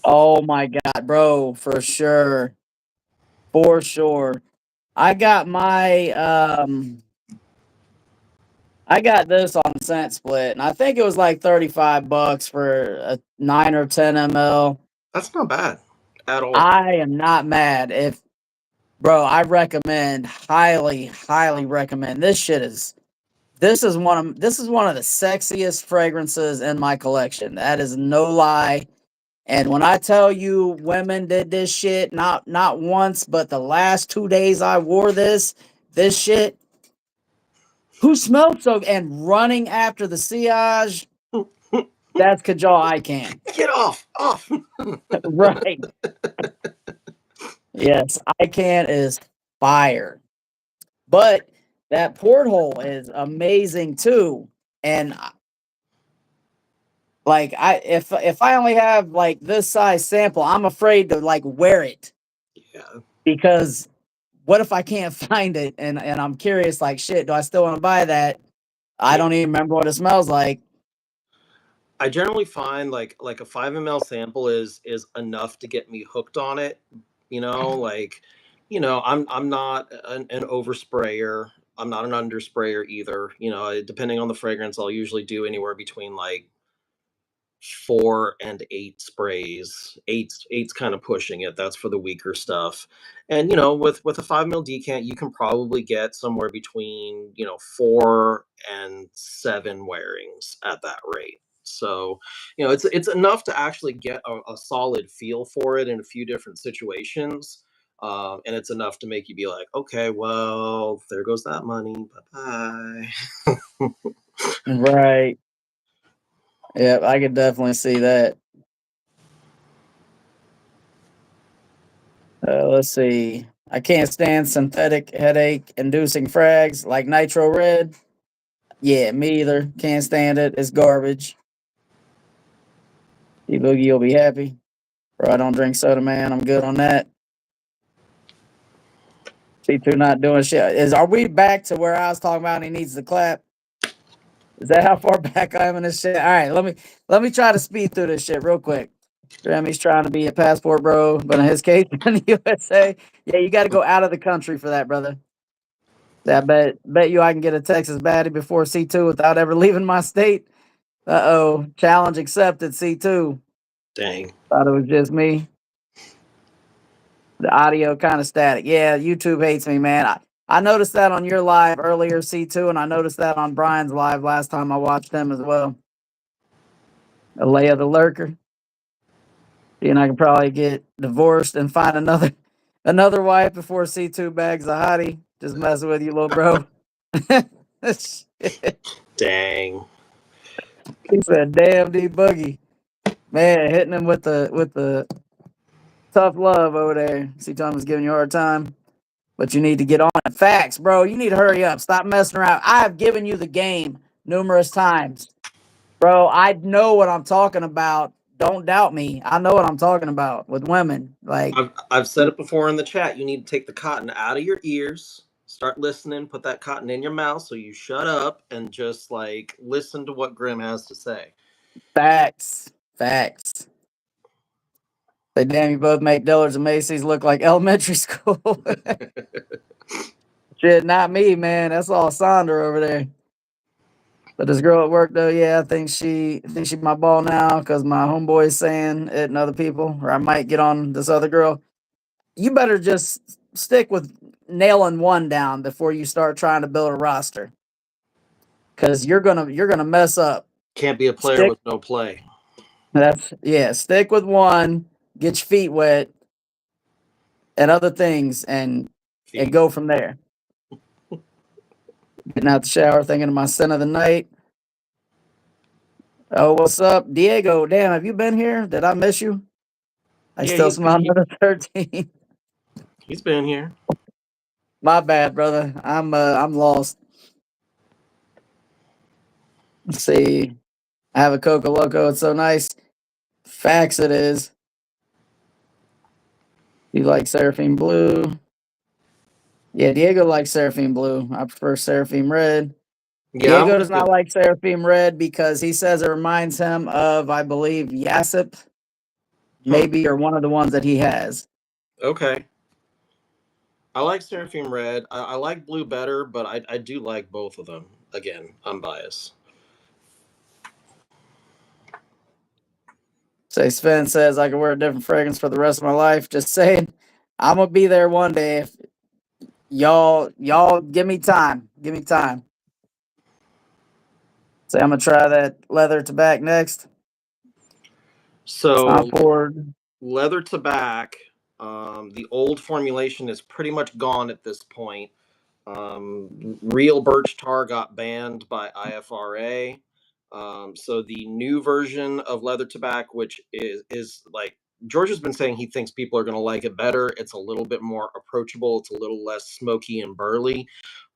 Oh my god, bro, for sure. For sure. I got my I got this on Scent Split, and I think it was like $35 for a 9 or 10 ml. That's not bad at all. I am not mad. If bro, I recommend, highly recommend. This is one of the sexiest fragrances in my collection. That is no lie. And when I tell you women did this shit, not once, but the last 2 days I wore this shit, who smelled so and running after the sillage, that's Kajal I can. Get off. Right. Yes, I can is fire. But that porthole is amazing too. And like if I only have like this size sample, I'm afraid to like wear it Yeah. because what if I can't find it and I'm curious like shit, do I still want to buy that? I Yeah. don't even remember what it smells like. I generally find like a 5 ml sample is enough to get me hooked on it. Like, I'm not an oversprayer. I'm not an undersprayer either. Depending on the fragrance, I'll usually do anywhere between like 4 and 8 sprays. Eight's kind of pushing it. That's for the weaker stuff. And with a 5 ml decant, you can probably get somewhere between 4 and 7 wearings at that rate. So it's enough to actually get a solid feel for it in a few different situations. And it's enough to make you be like, okay, well, there goes that money. Bye bye. Right. Yeah, I could definitely see that. Let's see. I can't stand synthetic headache inducing frags like Nitro Red. Yeah, me either. Can't stand it. It's garbage. E Boogie, you'll be happy. Bro, I don't drink soda, man. I'm good on that. C2 not doing shit. Are we back to where I was talking about he needs to clap? Is that how far back I am in this shit? All right, let me try to speed through this shit real quick. Jeremy's trying to be a passport bro, but in his case, in the USA, yeah, you got to go out of the country for that, brother. I bet you I can get a Texas baddie before C2 without ever leaving my state. Uh-oh, challenge accepted, C2. Dang. Thought it was just me. The audio kind of static. Yeah, YouTube hates me, man. I noticed that on your live earlier, C2, and I noticed that on Brian's live last time I watched him as well. Alea the Lurker. And I can probably get divorced and find another wife before C2 bags a hottie. Just messing with you, little bro. Shit. Dang. He said, "Damn, D Boogie, man, hitting him with the tough love over there." See, Tom was giving you a hard time, but you need to get on it. Facts, bro. You need to hurry up. Stop messing around. I have given you the game numerous times, bro. I know what I'm talking about. Don't doubt me. I know what I'm talking about with women. Like, I've said it before in the chat. You need to take the cotton out of your ears, start listening, put that cotton in your mouth so you shut up and just like listen to what Grim has to say. facts. They damn you both make Dillard's and Macy's look like elementary school. Shit, not me, man. That's all Sonder over there. But this girl at work though, yeah, I think she my ball now because my homeboy is saying it and other people, or I might get on this other girl. You better just stick with nailing one down before you start trying to build a roster. Cause you're gonna mess up. Can't be a player Stick with no play. stick with one, get your feet wet and other things and Feet. go from there. Getting out the shower, thinking of my sin of the night. Oh, what's up, Diego? Damn, have you been here? Did I miss you? I Yeah, still smell another 13. he's been here. My bad, brother. I'm lost. Let's see. I have a Coca Loco. It's so nice. Facts it is. You like Seraphim Blue? Yeah, Diego likes Seraphim Blue. I prefer Seraphim Red. Yeah, I'm Diego with does you. not like Seraphim Red because he says it reminds him of, I believe, Yasip, Hmm. maybe, or one of the ones that he has. Okay. I like Seraphim Red. I like Blue better, but I do like both of them. again, unbiased. Say Sven says I could wear a different fragrance for the rest of my life. Just saying, I'm gonna be there one day. If y'all give me time, give me time. Say I'm gonna try that leather tobacco next. Time So for leather tobacco, the old formulation is pretty much gone at this point. Real birch tar got banned by IFRA. So the new version of leather tobacco, which is like George has been saying, he thinks people are going to like it better. It's a little bit more approachable. It's a little less smoky and burly.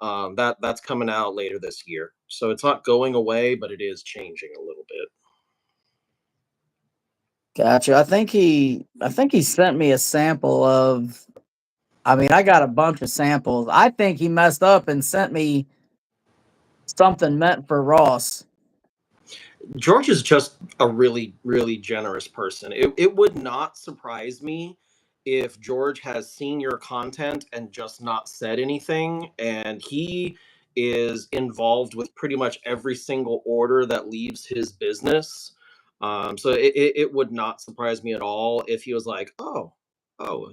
That's coming out later this year. So it's not going away, but it is changing a little bit. Gotcha. I think he sent me a sample of. I mean, I got a bunch of samples. I think he messed up and sent me something meant for Ross. George is just a really, really generous person. It would not surprise me if George has seen your content and just not said anything. And he is involved with pretty much every single order that leaves his business. So it would not surprise me at all if he was like, oh,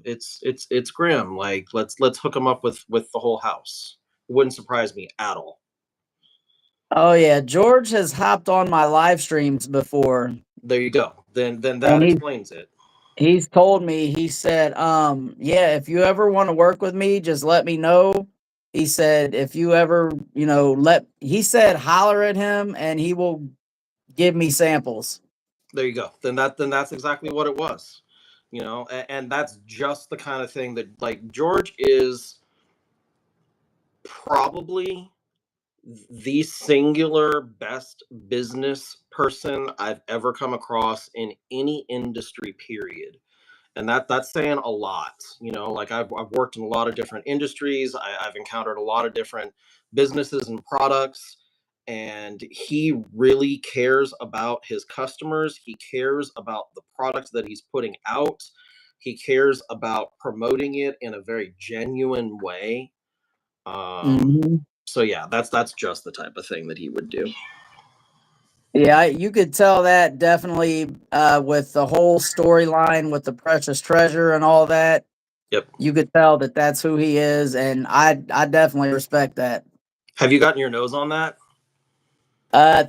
it's Grim. Like let's hook him up with the whole house. Wouldn't surprise me at all. Oh yeah, George has hopped on my live streams before, There you go. Then that and explains it. he's told me. He said, yeah, if you ever want to work with me, just let me know. He said, if you ever, he said, holler at him, and he will give me samples. There you go. Then that's exactly what it was. And that's just the kind of thing that like George is probably the singular best business person I've ever come across in any industry, period. And that's saying a lot. Like I've worked in a lot of different industries. I've encountered a lot of different businesses and products, and he really cares about his customers. He cares about the product that he's putting out. He cares about promoting it in a very genuine way. um, Hmm. so yeah, that's just the type of thing that he would do. Yeah, you could tell that definitely with the whole storyline with the precious treasure and all that. Yep. You could tell that that's who he is, and I definitely respect that. Have you gotten your nose on that?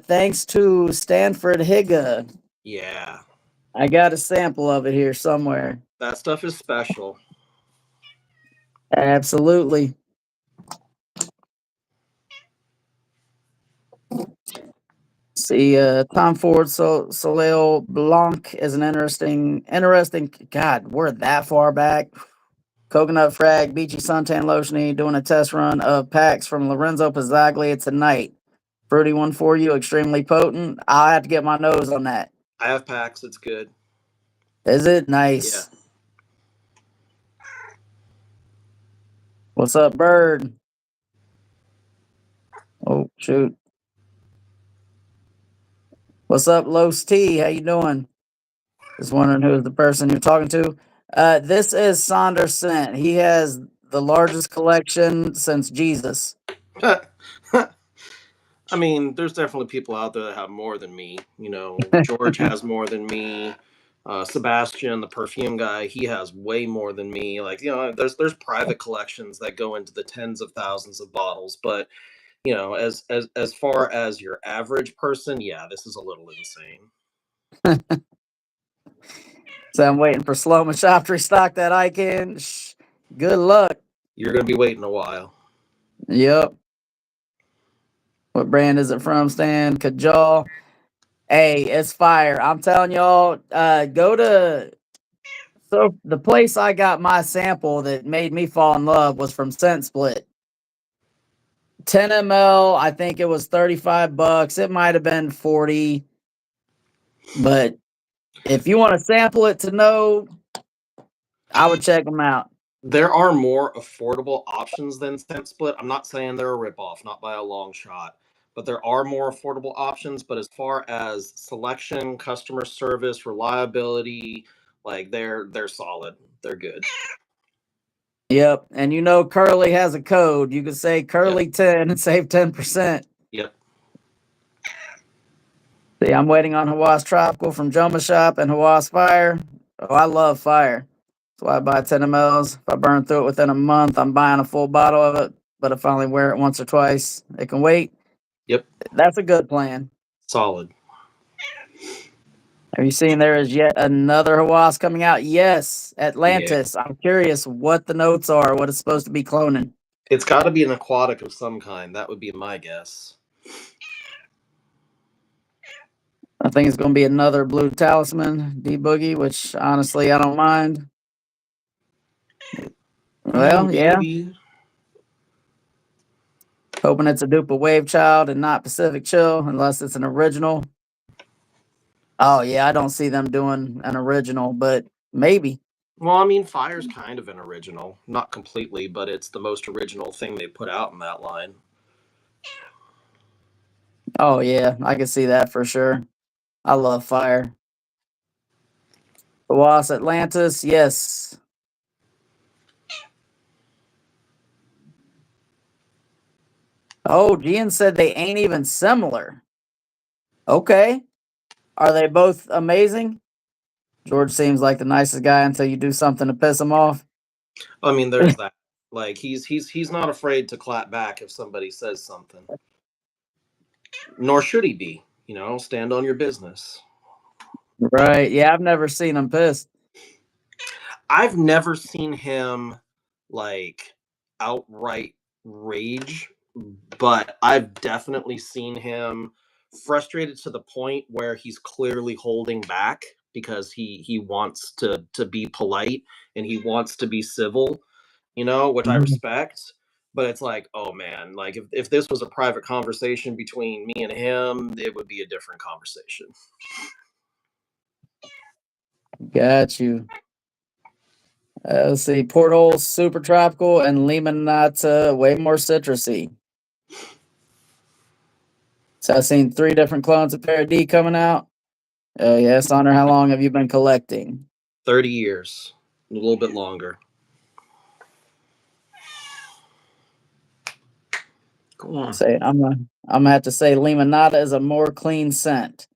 Thanks to Stanford Higa, Yeah, I got a sample of it here somewhere. that stuff is special. Absolutely. See, Tom Ford Soleil Blanc is an interesting. God, we're that far back. Coconut Frag, Beachy Suntan Lotiony doing a test run of packs from Lorenzo Pizzaglia tonight. Fruity one for you, extremely potent. I'll have to get my nose on that. I have packs. It's good. Is it Yeah. nice? What's up, Bird? Oh shoot. What's up, Los T? How you doing? Just wondering who's the person you're talking to. This is Sonder Scent. He has the largest collection since Jesus. I mean, there's definitely people out there that have more than me. George has more than me. Sebastian, the perfume guy, he has way more than me. Like, there's private collections that go into the tens of thousands of bottles. But as far as your average person, yeah, this is a little insane. So I'm waiting for Slow Shop to restock that icon. Good luck. You're gonna be waiting a while. Yep. What brand is it from, Stan? Kajal. Hey, it's fire. I'm telling y'all, go to. So the place I got my sample that made me fall in love was from Scent Split. 10 ml, I think it was $35. It might have been 40, but if you want to sample it to know, I would check them out. There are more affordable options than Scent Split. I'm not saying they're a ripoff, not by a long shot, but there are more affordable options. But as far as selection, customer service, reliability, like they're solid. They're good. Yep, and Curly has a code. You can say Yep. Curly 10 and save 10%. Yep. See, I'm waiting on Hawass Tropical from Joma Shop and Hawass Fire. Oh, I love fire. That's why I buy 10 mLs. If I burn through it within a month, I'm buying a full bottle of it. But if I only wear it once or twice, it can wait. Yep. That's a good plan. Solid. Have you seen there is yet another Hawass coming out? Yes, Yeah. Atlantis. I'm curious what the notes are, what it's supposed to be cloning. It's got to be an aquatic of some kind. That would be my guess. I think it's going to be another Blue Talisman D Boogie, which honestly I don't mind. I mean, Well, yeah, maybe. hoping it's a dupe of Wave Child and not Pacific Chill, unless it's an original. Oh yeah, I don't see them doing an original, but maybe. Well, I mean, Fire's kind of an original. Not completely, but it's the most original thing they put out in that line. Oh yeah, I can see that for sure. I love fire. The Was Atlantis, yes. Oh, Gian said they ain't even similar. Okay. Are they both amazing? George seems like the nicest guy until you do something to piss him off. I mean, there's that. Like he's not afraid to clap back if somebody says something. Nor should he be. Stand on your business. Right. Yeah, I've never seen him pissed. I've never seen him like outright rage, but I've definitely seen him frustrated to the point where he's clearly holding back because he wants to be polite and he wants to be civil, which I Mhm. respect. But it's like, oh man, like if this was a private conversation between me and him, it would be a different conversation. Got you. Let's see. Porthole's super tropical and Limonata way more citrusy. So I've seen 3 different clones of Parody coming out. Oh yes, Honor, how long have you been collecting? 30 years, a little bit longer. Go on. Say I'm gonna have to say Limonata is a more clean scent.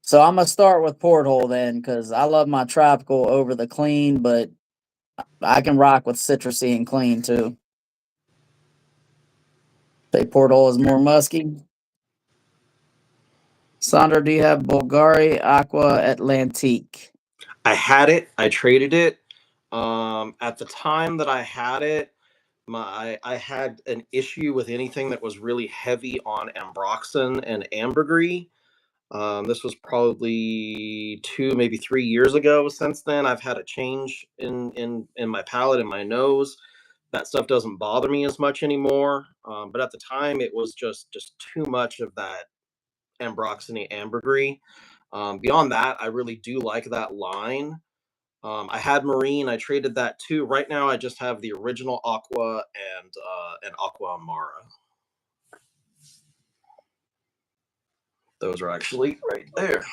So I'm gonna start with Porthole then, because I love my tropical over the clean, but I can rock with citrusy and clean too. Say Porthole is more musky. Sonder, do you have Bulgari Aqua Atlantique? I had it. I traded it. At the time that I had it, I had an issue with anything that was really heavy on ambroxan and ambergris. This was probably 2, maybe 3 years ago. Since then, I've had a change in my palate and my nose. That stuff doesn't bother me as much anymore. But at the time, it was just too much of that ambroxany ambergris. Beyond that, I really do like that line. I had Marine. I traded that too. Right now, I just have the original Aqua and Aqua Amara. Those are actually right there.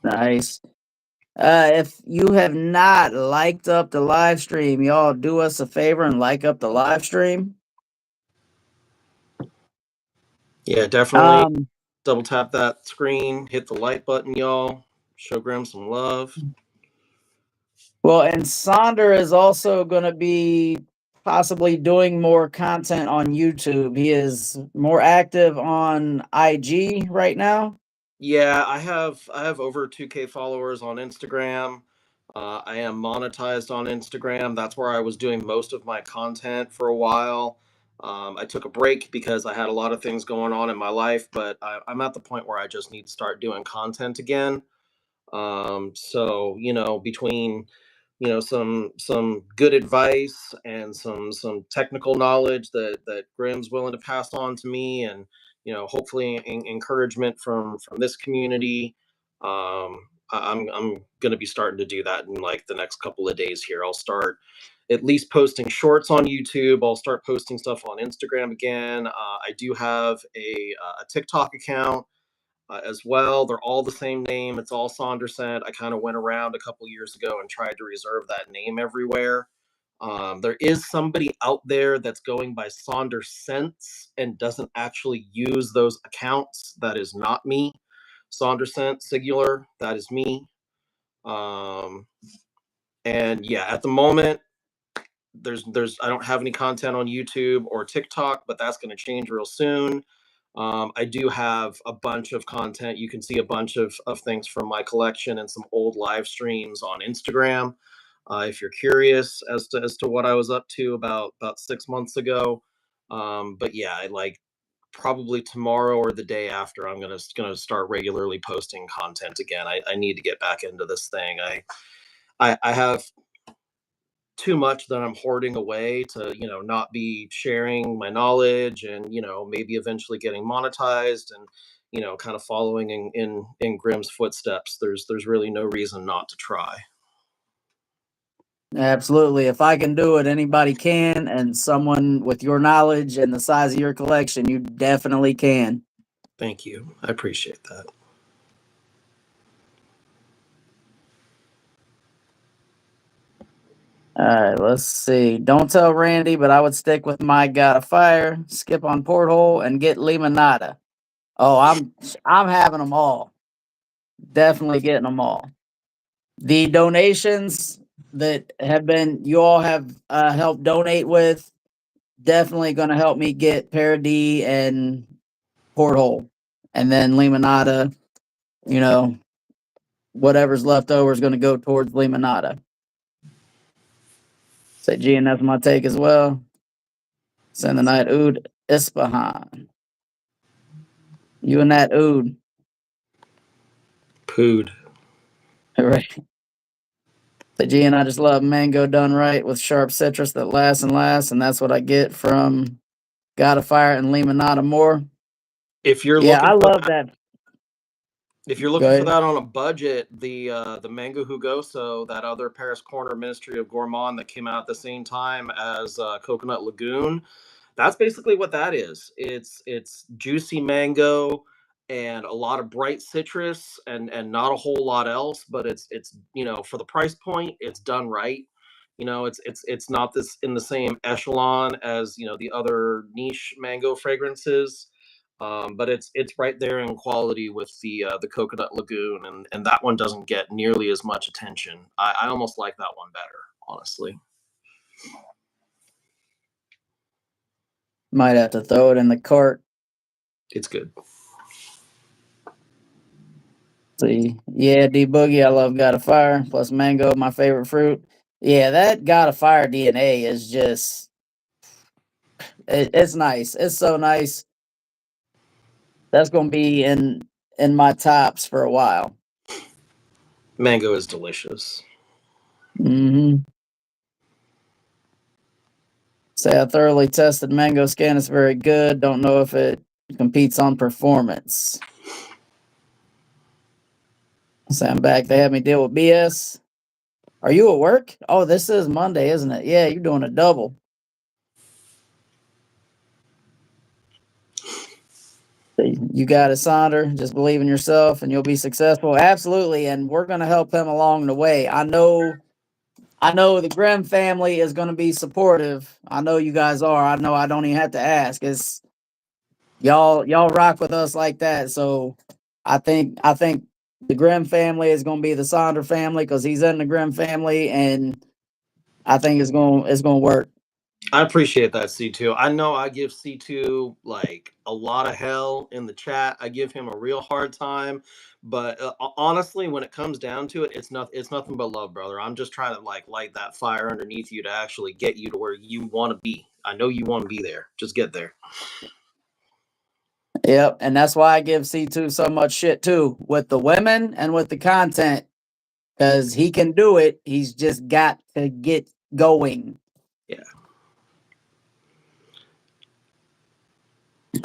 Nice. If you have not liked up the live stream, y'all do us a favor and like up the live stream. Yeah, definitely Um, double tap that screen, hit the like button, y'all. Show Graham some love. well, and Sonder is also going to be possibly doing more content on YouTube. He is more active on IG right now. Yeah, I have over 2K followers on Instagram. I am monetized on Instagram. That's where I was doing most of my content for a while. I took a break because I had a lot of things going on in my life, but I'm at the point where I just need to start doing content again. So between some good advice and some technical knowledge that Grim's willing to pass on to me, and hopefully encouragement from this community. I'm gonna be starting to do that in like the next couple of days here. I'll start at least posting shorts on YouTube. I'll start posting stuff on Instagram again. I do have a TikTok account as well. They're all the same name. It's all Sonder Scent. I kind of went around a couple years ago and tried to reserve that name everywhere. There is somebody out there that's going by Sonder Scents and doesn't actually use those accounts. That is not me. Sonder Scent, singular, that is me. Um, and yeah, at the moment, there's I don't have any content on YouTube or TikTok, but that's going to change real soon. I do have a bunch of content. You can see a bunch of things from my collection and some old live streams on Instagram. If you're curious as to what I was up to about 6 months ago. But yeah, I like probably tomorrow or the day after I'm gonna start regularly posting content again. I need to get back into this thing. I have too much that I'm hoarding away to, not be sharing my knowledge and, maybe eventually getting monetized and, kind of following in Grimm's footsteps. There's really no reason not to try. Absolutely. If I can do it, anybody can. And someone with your knowledge and the size of your collection, you definitely can. Thank you. I appreciate that. All right, let's see. Don't tell Randy, but I would stick with my God of Fire, skip on Porthole, and get Limonada. Oh, I'm having them all. Definitely getting them all. The donations that have been you all have helped donate with definitely going to help me get Parody and Porthole, and then Limonada. You know, whatever's left over is going to go towards Limonada. Say G, and that's my take as well. Send the night Oud Ispahan. You and that Oud. Pood. Right. Say G, and I just love mango done right with sharp citrus that lasts and lasts, and that's what I get from God of Fire and Limonada more. If you're Yeah, I looking for love that, that. if you're Go looking for ahead. that on a budget, the Mango Hugoso, that other Paris Corner Ministry of Gourmand that came out at the same time as Coconut Lagoon, that's basically what that is. It's juicy mango and a lot of bright citrus and not a whole lot else, but it's for the price point, it's done right. It's not this in the same echelon as the other niche mango fragrances. But it's right there in quality with the Coconut Lagoon, and that one doesn't get nearly as much attention. I almost like that one better, honestly. Might have to throw it in the cart. It's good. See, yeah, D Boogie, I love God of Fire plus mango, my favorite fruit. Yeah, that God of Fire DNA is just it's nice. It's so nice. That's gonna be in my tops for a while. Mango is delicious. Hmm. Say I thoroughly tested Mango Scan. It's very good. Don't know if it competes on performance. Say I'm back. They had me deal with BS. Are you at work? Oh, this is Monday, isn't it? Yeah, you're doing a double. You got it, Sonder. Just believe in yourself and you'll be successful. Absolutely. And we're going to help him along the way. I know the Grimm family is going to be supportive. I know you guys are. I know I don't even have to ask. It's y'all rock with us like that. So I think the Grimm family is going to be the Sonder family because he's in the Grimm family, and I think it's going to work. I appreciate that, C2. I know I give C2 like a lot of hell in the chat. I give him a real hard time, but honestly, when it comes down to it, it's nothing but love, brother. I'm just trying to like light that fire underneath you to actually get you to where you want to be. I know you want to be there. Just get there. Yep, and that's why I give C2 so much shit too with the women and with the content because he can do it. He's just got to get going. Yeah.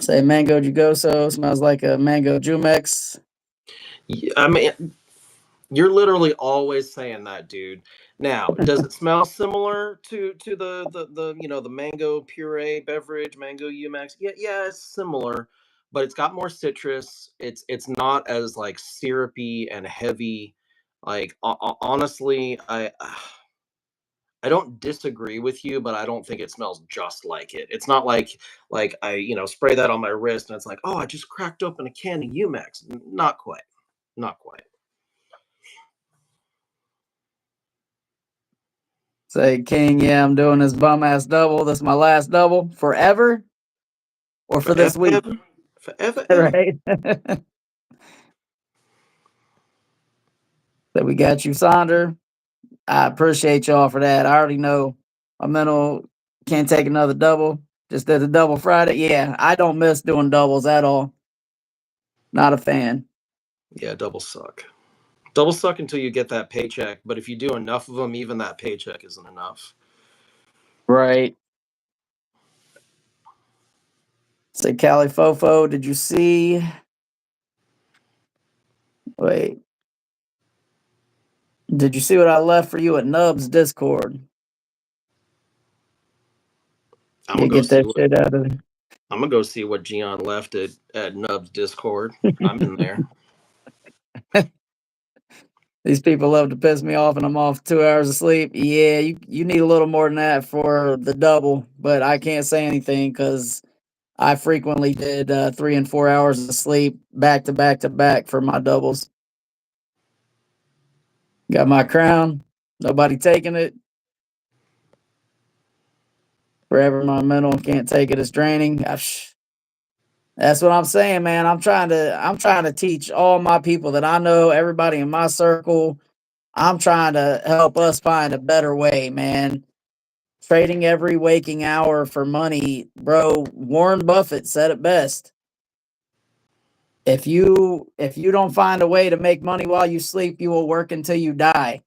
Say mango jugoso smells like a mango jumex. I mean, you're literally always saying that, dude. Now, does it smell similar to the mango puree beverage, mango Umax? Yeah, yeah, it's similar, but it's got more citrus. It's not as like syrupy and heavy. Like honestly, I don't disagree with you, but I don't think it smells just like it. It's not like I, spray that on my wrist and it's like, oh, I just cracked open a can of Umex. Not quite. Not quite. Say, King, yeah, I'm doing this bum ass double. This is my last double forever or for this Forever, week, ever. Forever, ever. right? So we got you, Sonder. I appreciate y'all for that. I already know my mental can't take another double. Just did a double Friday. Yeah, I don't miss doing doubles at all. Not a fan. Yeah, double suck. Double suck until you get that paycheck. But if you do enough of them, even that paycheck isn't enough. Right. Say, Cali Fofo, did you see? Wait, did you see what I left for you at Nub's Discord? I'm You gonna go get see that what shit out of I'm gonna go see what Gian left at Nub's Discord. I'm in there. there. These people love to piss me off, and I'm off 2 hours of sleep. Yeah, you need a little more than that for the double, but I can't say anything because I frequently did 3 and 4 hours of sleep back to back to back for my doubles. Got my crown. Nobody taking it. Forever my mental can't take it. It's draining. That's what I'm saying, man. I'm trying to teach all my people that I know, everybody in my circle. I'm trying to help us find a better way, man. Trading every waking hour for money, bro. Warren Buffett said it best. If you don't find a way to make money while you sleep, you will work until you die.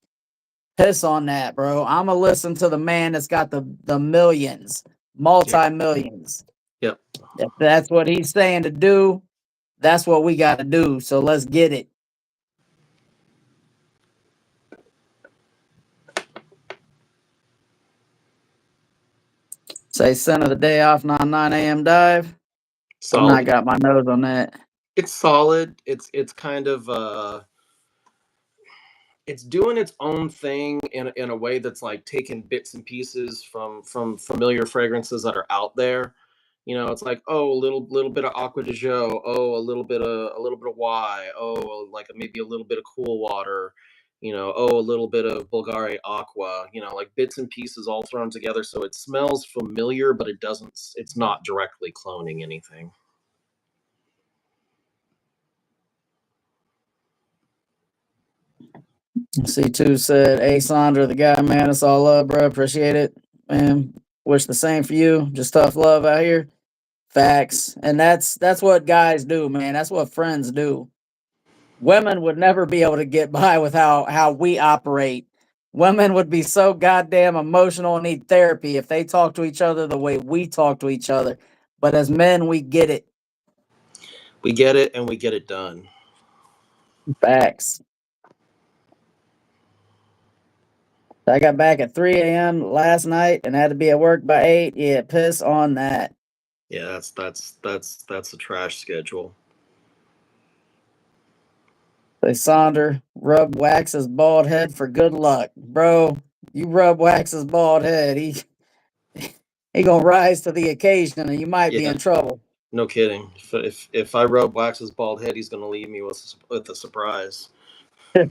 Piss on that, bro. I'ma listen to the man that's got the millions, Yep. multi-millions. Yep. If that's what he's saying to do, that's what we gotta do. So let's get it. Say center the day off 9 a.m. dive. I've not Solid. got my nose on that. It's solid. It's kind of it's doing its own thing in a way that's like taking bits and pieces from familiar fragrances that are out there. It's like, oh, a little bit of Aqua de Jo, oh, a little bit of Y, oh, like maybe a little bit of Cool Water, oh, a little bit of Bulgari Aqua, like bits and pieces all thrown together, so it smells familiar, but it's not directly cloning anything. C2 said, "Hey, Sandra, the guy, man, it's all love, bro. Appreciate it, man. Wish the same for you. Just tough love out here. Facts, and that's what guys do, man. That's what friends do. Women would never be able to get by with how we operate. Women would be so goddamn emotional and need therapy if they talk to each other the way we talk to each other. But as men, we get it. We get it and we get it done. Facts. I got back at 3 a.m. last night and had to be at work by 8. Yeah, piss on that. Yeah, that's a trash schedule. Say, Sonder, rub Wax's bald head for good luck. Bro, you rub Wax's bald head. He gonna rise to the occasion and you might be Yeah, in trouble. no kidding. If I rub Wax's bald head, he's gonna leave me with a surprise. Say,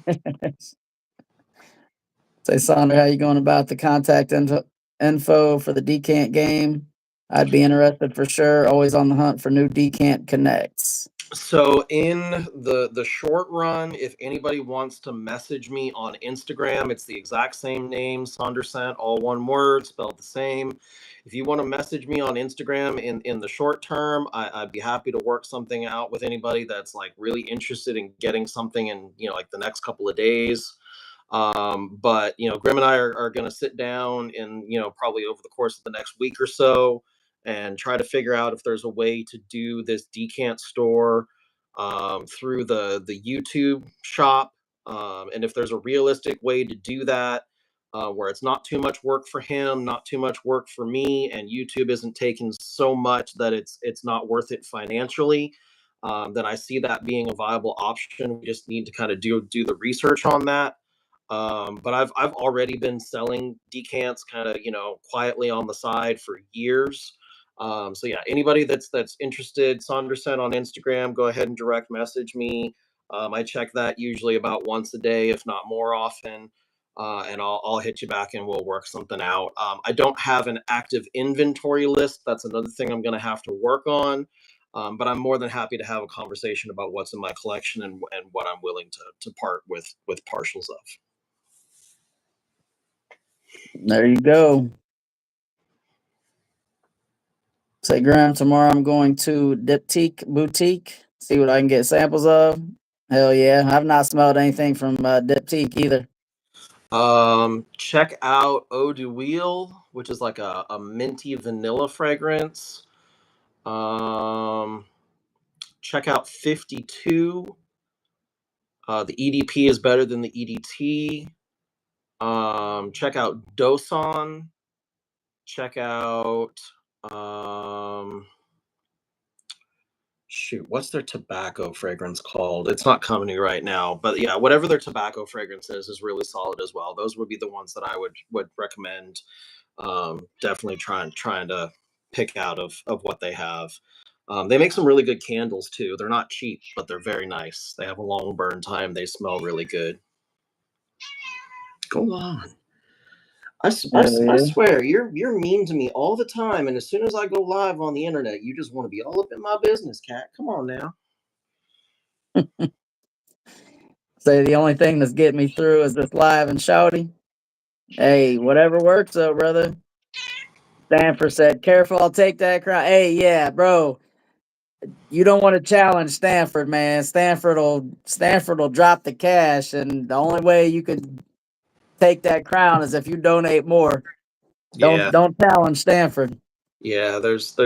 Sonder, how you going about the contact info for the Decant game? I'd be interested for sure. Always on the hunt for new Decant connects. So in the short run, if anybody wants to message me on Instagram, it's the exact same name, Sonder Scent, all one word, spelled the same. If you want to message me on Instagram in the short term, I'd be happy to work something out with anybody that's like really interested in getting something in like the next couple of days. But Grim and I are going to sit down and probably over the course of the next week or so and try to figure out if there's a way to do this decant store through the YouTube shop, and if there's a realistic way to do that where it's not too much work for him, not too much work for me, and YouTube isn't taking so much that it's not worth it financially. Then I see that being a viable option. We just need to kind of do the research on that. But I've already been selling decants kind of, quietly on the side for years. So yeah, anybody that's interested, Sonder Scent on Instagram, go ahead and direct message me. I check that usually about once a day, if not more often. And I'll hit you back and we'll work something out. I don't have an active inventory list. That's another thing I'm going to have to work on. But I'm more than happy to have a conversation about what's in my collection and what I'm willing to part with partials of. There you go. Say, Graham, tomorrow I'm going to Diptyque Boutique, see what I can get samples of. Hell yeah. I've not smelled anything from Diptyque either. Check out Eau de Wheel, which is like a minty vanilla fragrance. Check out 52. The EDP is better than the EDT. Check out Doson. Check out shoot, what's their tobacco fragrance called? It's not coming to me right now, but yeah, whatever their tobacco fragrance is really solid as well. Those would be the ones that I would recommend. Definitely trying to pick out of what they have. They make some really good candles too. They're not cheap, but they're very nice. They have a long burn time. They smell really good. Go on. Hell I yeah. swear, you're mean to me all the time, and as soon as I go live on the internet, you just want to be all up in my business, cat. Come on now. Say the only thing that's getting me through is this live and shouty. Hey, whatever works though, brother. Stanford said, careful, I'll take that crown. Hey, yeah, bro. You don't want to challenge Stanford, man. Stanford will drop the cash, and the only way you can take that crown is if you donate more. Yeah, Don't challenge Stanford. yeah. There's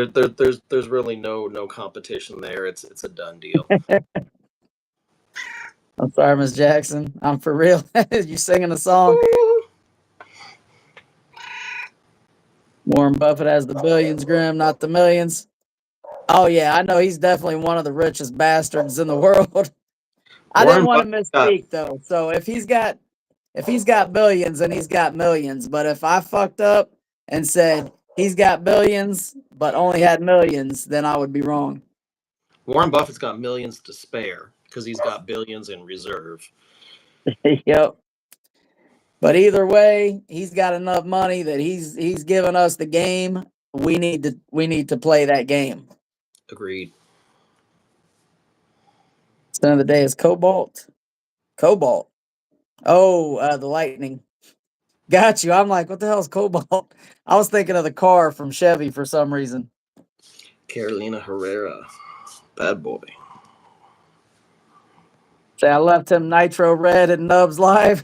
really no competition there. It's a done deal. I'm sorry, Miss Jackson. I'm for real. You singing a song? Warren Buffett has the billions, Grim, not the millions. Oh yeah, I know he's definitely one of the richest bastards in the world. I didn't Warren want to Buffett got misspeak though. So if he's got billions, and he's got millions. But if I fucked up and said he's got billions but only had millions, then I would be wrong. Warren Buffett's got millions to spare because he's got billions in reserve. Yep. But either way, he's got enough money that he's given us the game. We need to play that game. Agreed. Son of the day is Cobalt. Cobalt. Oh, the Lightning. Got you. I'm like, what the hell is Cobalt? I was thinking of the car from Chevy for some reason. Carolina Herrera, bad boy. Say I left him Nitro Red at Nubs Live.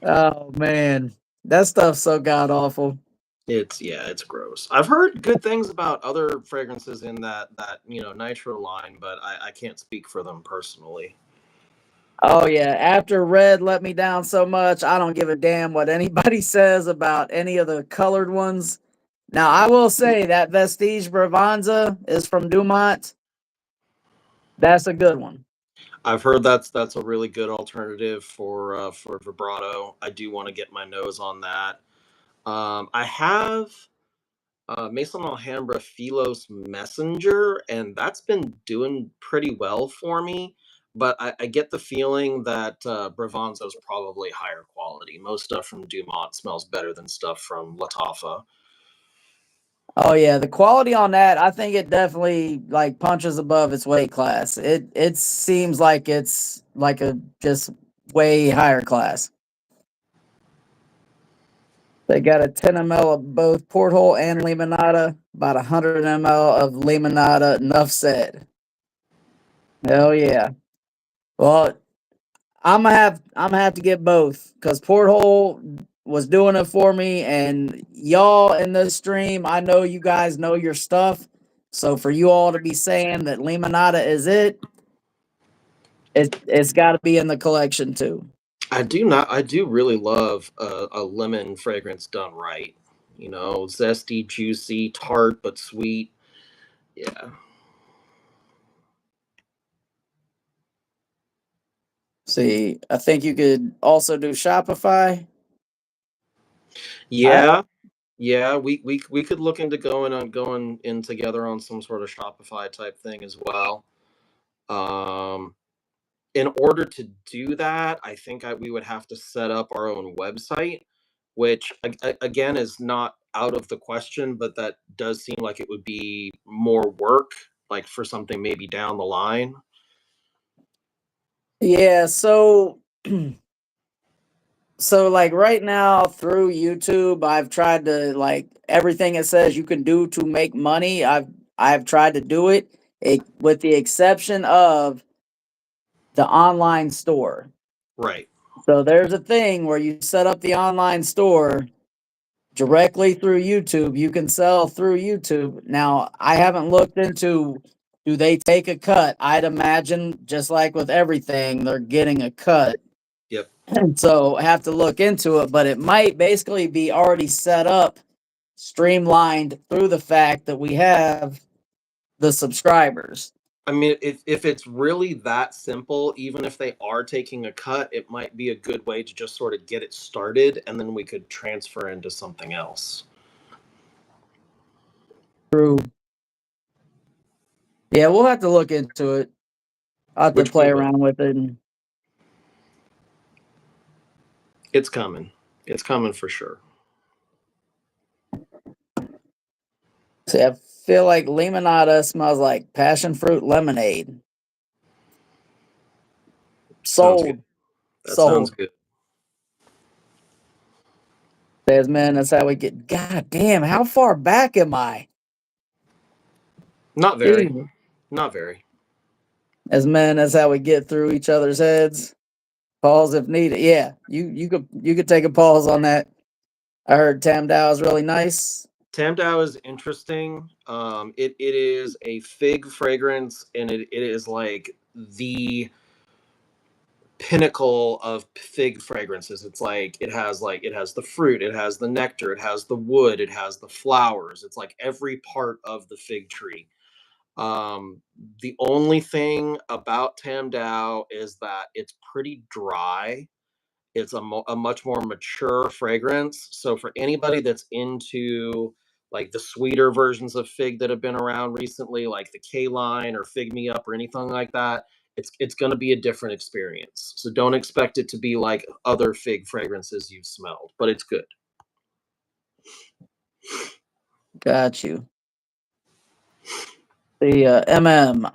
Oh man, that stuff's so god awful. It's gross. I've heard good things about other fragrances in that nitro line, but I can't speak for them personally. Oh yeah, after Red let me down so much, I don't give a damn what anybody says about any of the colored ones. Now I will say that Vestige Bravanza is from Dumont. That's a good one. I've heard that's a really good alternative for vibrato. I do want to get my nose on that. I have Maison Alhambra Philos Messenger, and that's been doing pretty well for me. But I get the feeling that Bravanza is probably higher quality. Most stuff from Dumont smells better than stuff from Latafa. Oh yeah, the quality on that, I think it definitely like punches above its weight class. It seems like it's like a just way higher class. They got a 10 ml of both Porthole and Limonada, about 100 ml of Limonada. Enough said. Hell yeah. Well, I'm gonna have to get both because Porthole was doing it for me, and y'all in this stream, I know you guys know your stuff. So for you all to be saying that Limonada is it's got to be in the collection too. I do really love a lemon fragrance done right. Zesty, juicy, tart but sweet. Yeah. See, I think you could also do Shopify. I Yeah, yeah, we could look into going in together on some sort of Shopify type thing as well. Um, in order to do that, I think we would have to set up our own website, which again is not out of the question, but that does seem like it would be more work, like for something maybe down the line. yeah, so like right now through YouTube, I've tried to like everything it says you can do to make money. I've tried to do it, with the exception of the online store. Right. So there's a thing where you set up the online store directly through YouTube. You can sell through YouTube. Now, I haven't looked into do they take a cut? I'd imagine just like with everything, they're getting a cut. Yep. And so I have to look into it, but it might basically be already set up, streamlined through the fact that we have the subscribers. I mean, if it's really that simple, even if they are taking a cut, it might be a good way to just sort of get it started, and then we could transfer into something else. True. Yeah, we'll have to look into it. I'll have to Which play we will. around with it and It's coming. It's coming for sure. see. I feel like limonada smells like passion fruit lemonade. Sounds good. Sold. That sounds Sold. good. Says, man, that's how we get. God damn, how far back am I? Not very. Jesus. Not very. As men, that's how we get through each other's heads. Pause if needed. Yeah, you could take a pause on that. I heard Tam Dow is really nice. Tamdao is interesting. It is a fig fragrance, and it is like the pinnacle of fig fragrances. It's like it has the fruit, it has the nectar, it has the wood, it has the flowers. It's like every part of the fig tree. Um, the only thing about Tamdao is that it's pretty dry. It's a much more mature fragrance. So for anybody that's into like the sweeter versions of fig that have been around recently, like the K line or Fig Me Up or anything like that, it's going to be a different experience. So don't expect it to be like other fig fragrances you've smelled, but it's good. Got you. The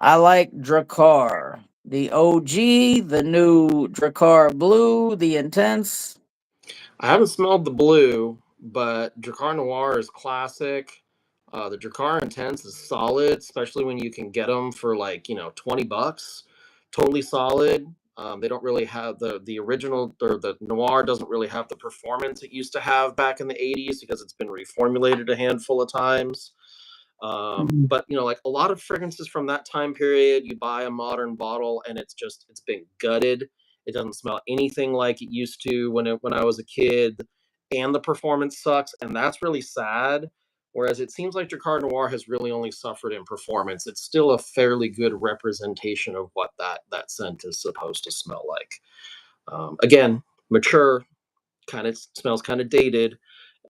I like Dracar. The OG, the new Dracar Blue, the Intense. I haven't smelled the blue, but Dracar Noir is classic. The Dracar Intense is solid, especially when you can get them for like $20. Totally solid. They don't really have the original, or the Noir doesn't really have the performance it used to have back in the '80s because it's been reformulated a handful of times. Mhm. But like a lot of fragrances from that time period, you buy a modern bottle and it's been gutted. It doesn't smell anything like it used to when I was a kid, and the performance sucks, and that's really sad. Whereas it seems like Jacquard Noir has really only suffered in performance. It's still a fairly good representation of what that scent is supposed to smell like. Again, mature, kind of smells kind of dated.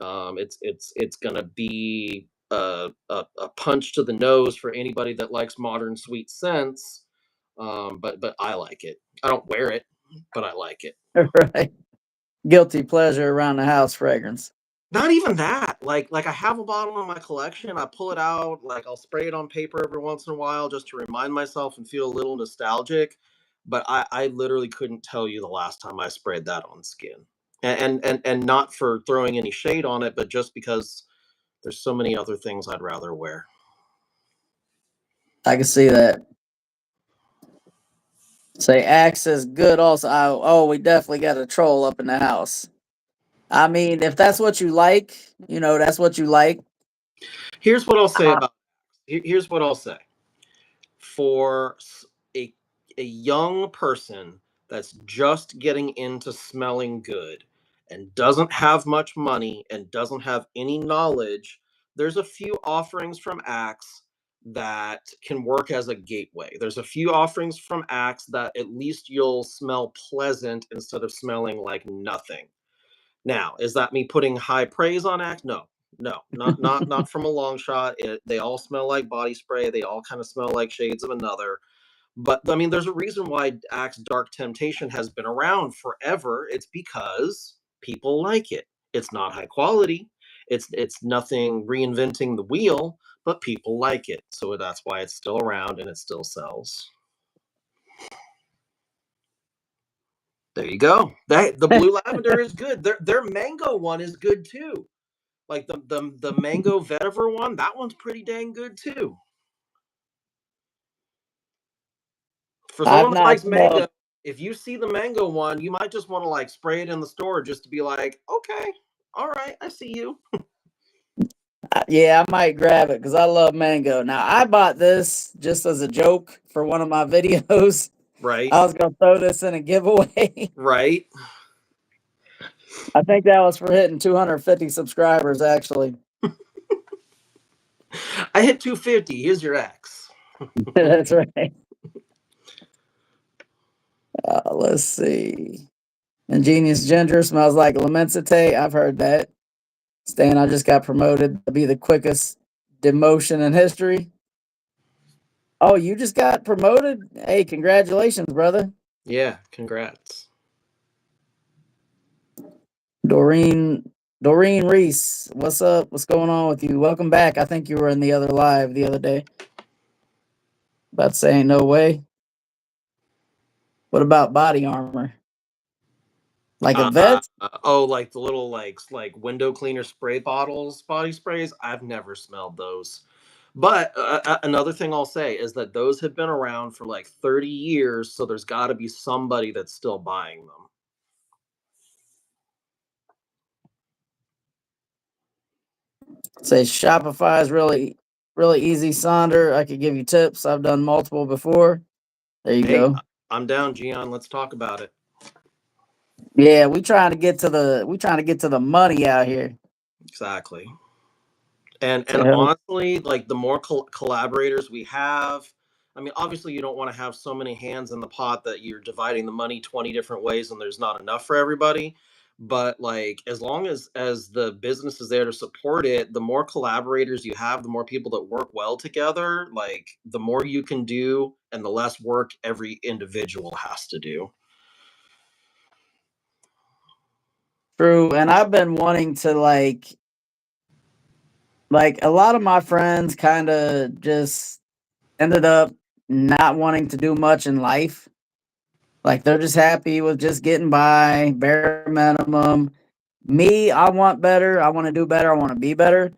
It's gonna be a punch to the nose for anybody that likes modern sweet scents. But I like it. I don't wear it, but I like it. Right. Guilty pleasure around the house fragrance. Not even that. Like I have a bottle in my collection. I pull it out. Like I'll spray it on paper every once in a while just to remind myself and feel a little nostalgic. But I literally couldn't tell you the last time I sprayed that on skin. And not for throwing any shade on it, but just because there's so many other things I'd rather wear. I can see that. Say Axe is good also. Oh, we definitely got a troll up in the house. I mean, if that's what you like, that's what you like. Here's what I'll say Uh, about here's what I'll say. For a a young person that's just getting into smelling good and doesn't have much money and doesn't have any knowledge, there's a few offerings from Axe that can work as a gateway. There's a few offerings from Axe that at least you'll smell pleasant instead of smelling like nothing. Now, is that me putting high praise on Axe? No, no, not from a long shot. They all smell like body spray. They all kind of smell like shades of another. But I mean, there's a reason why Axe Dark Temptation has been around forever. It's because people like it. It's not high quality. It's nothing reinventing the wheel, but people like it. So that's why it's still around and it still sells. There you go. The blue lavender is good. Their mango one is good too. Like the mango vetiver one, that one's pretty dang good too. For I've someone that not likes smelled. mango, if you see the mango one, you might just want to like spray it in the store just to be like, okay, all right, I see you. Yeah, I might grab it because I love mango. Now, I bought this just as a joke for one of my videos. Right, I was going to throw this in a giveaway. right. I think that was for hitting 250 subscribers, actually. I hit 250. Here's your X. That's right. Let's see. Ingenious Ginger smells like Lamensite. I've heard that. Stan, I just got promoted to be the quickest demotion in history. Oh, you just got promoted? Hey, congratulations, brother. Yeah, congrats. Doreen Reese, what's up? What's going on with you? Welcome back. I think you were in the other live the other day. About to say ain't no way. What about body armor? Like a vet? Oh, like the little like window cleaner spray bottles, body sprays. I've never smelled those. But another thing I'll say is that those have been around for like 30 years, so there's got to be somebody that's still buying them. Say Shopify is really easy, Sonder. I could give you tips. I've done multiple before. There you Hey, go. I'm down, Gian. Let's talk about it. Yeah, we trying to get to the money out here. Exactly. And So honestly, like the more collaborators we have, I mean, obviously you don't want to have so many hands in the pot that you're dividing the money 20 different ways and there's not enough for everybody. But like as long as the business is there to support it, the more collaborators you have, the more people that work well together, like the more you can do and the less work every individual has to do. true. And I've been wanting to like a lot of my friends kind of just ended up not wanting to do much in life. Like they're just happy with just getting by, bare minimum. Me, I want better. I want to do better. I want to be better.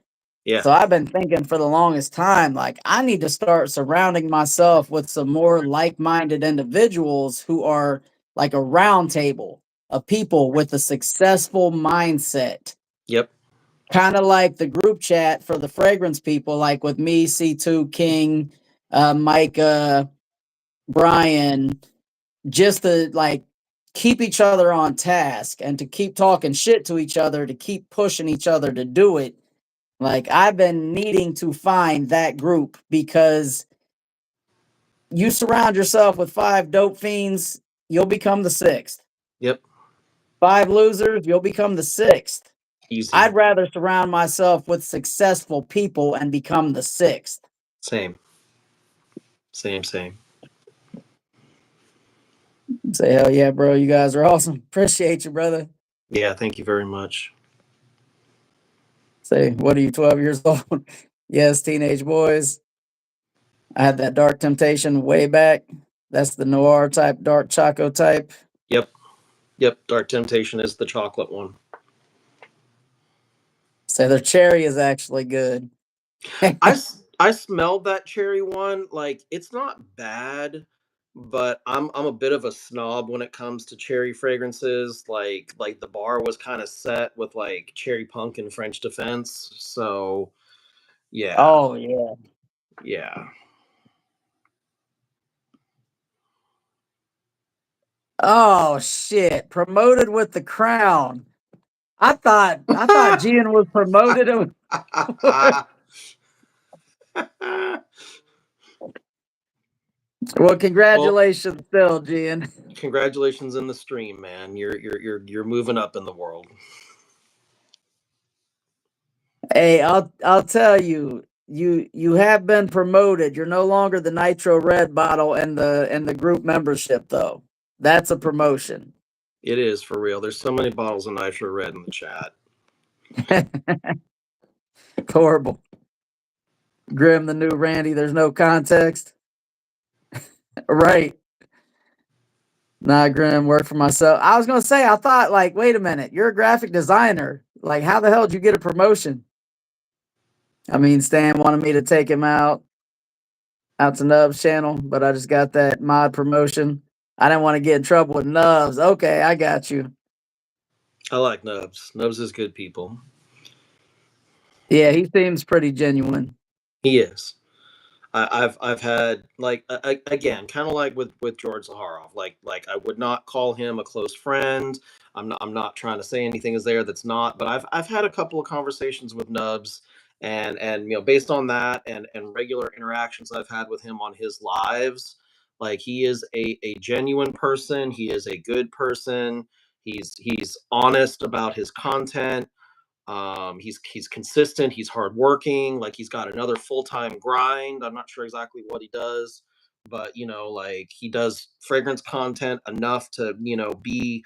Yeah. So I've been thinking for the longest time, like I need to start surrounding myself with some more like-minded individuals who are like a round table of people with a successful mindset. Yep. Kind of like the group chat for the fragrance people, like with me, C2, King, Micah, Brian, just to like keep each other on task and to keep talking shit to each other, to keep pushing each other to do it. Like I've been needing to find that group because you surround yourself with 5 dope fiends, you'll become the sixth. Yep. 5 losers, you'll become the sixth. Easy. I'd rather surround myself with successful people and become the sixth. Same. Same. Say, hell yeah, bro. You guys are awesome. Appreciate you, brother. Yeah, thank you very much. Say, what are you, 12 years old? Yes, teenage boys. I had that dark temptation way back. That's the noir type, dark choco type. Yep. Yep. Dark Temptation is the chocolate one. Say their cherry is actually good. I smelled that cherry one. Like it's not bad, but I'm a bit of a snob when it comes to cherry fragrances. Like the bar was kind of set with like cherry punk and French Defense. So yeah, Oh yeah. yeah. Oh shit. Promoted with the crown. I thought Gian was promoted. Well, Well, congratulations, still, Gian. congratulations in the stream, man. You're moving up in the world. Hey, I'll tell you, you have been promoted. You're no longer the Nitro Red bottle and the group membership, though. That's a promotion. It is for real. There's so many bottles of Nitro Red in the chat. Horrible. Grim, the new Randy. There's no context. Right. Nah, Grim, work for myself. I was gonna say, I thought, like, wait a minute, you're a graphic designer. Like, how the hell did you get a promotion? I mean, Stan wanted me to take him out to Nub's channel, but I just got that mod promotion. I didn't want to get in trouble with Nubs. Okay, I got you. I like Nubs. Nubs is good people. Yeah, he seems pretty genuine. He is. I've had like again, kind of like with George Zaharoff. Like I would not call him a close friend. I'm not trying to say anything is there that's not. But I've had a couple of conversations with Nubs, and based on that and regular interactions I've had with him on his lives, like he is a genuine person. He is a good person. He's honest about his content. He's consistent. He's hardworking. Like he's got another full time grind. I'm not sure exactly what he does, but like he does fragrance content enough to be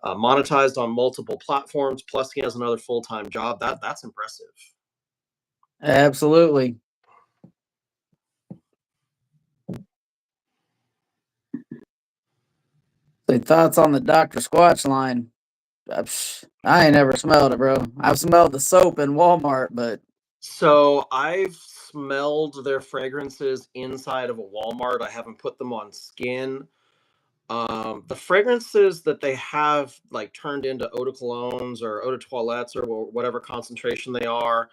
monetized on multiple platforms. Plus, he has another full time job. That's impressive. Absolutely. So thoughts on the Dr. Squatch line? I ain't never smelled it, bro. I've smelled the soap in Walmart, but So I've smelled their fragrances inside of a Walmart. I haven't put them on skin. The fragrances that they have like turned into eau de colognes or eau de toilettes or whatever concentration they are,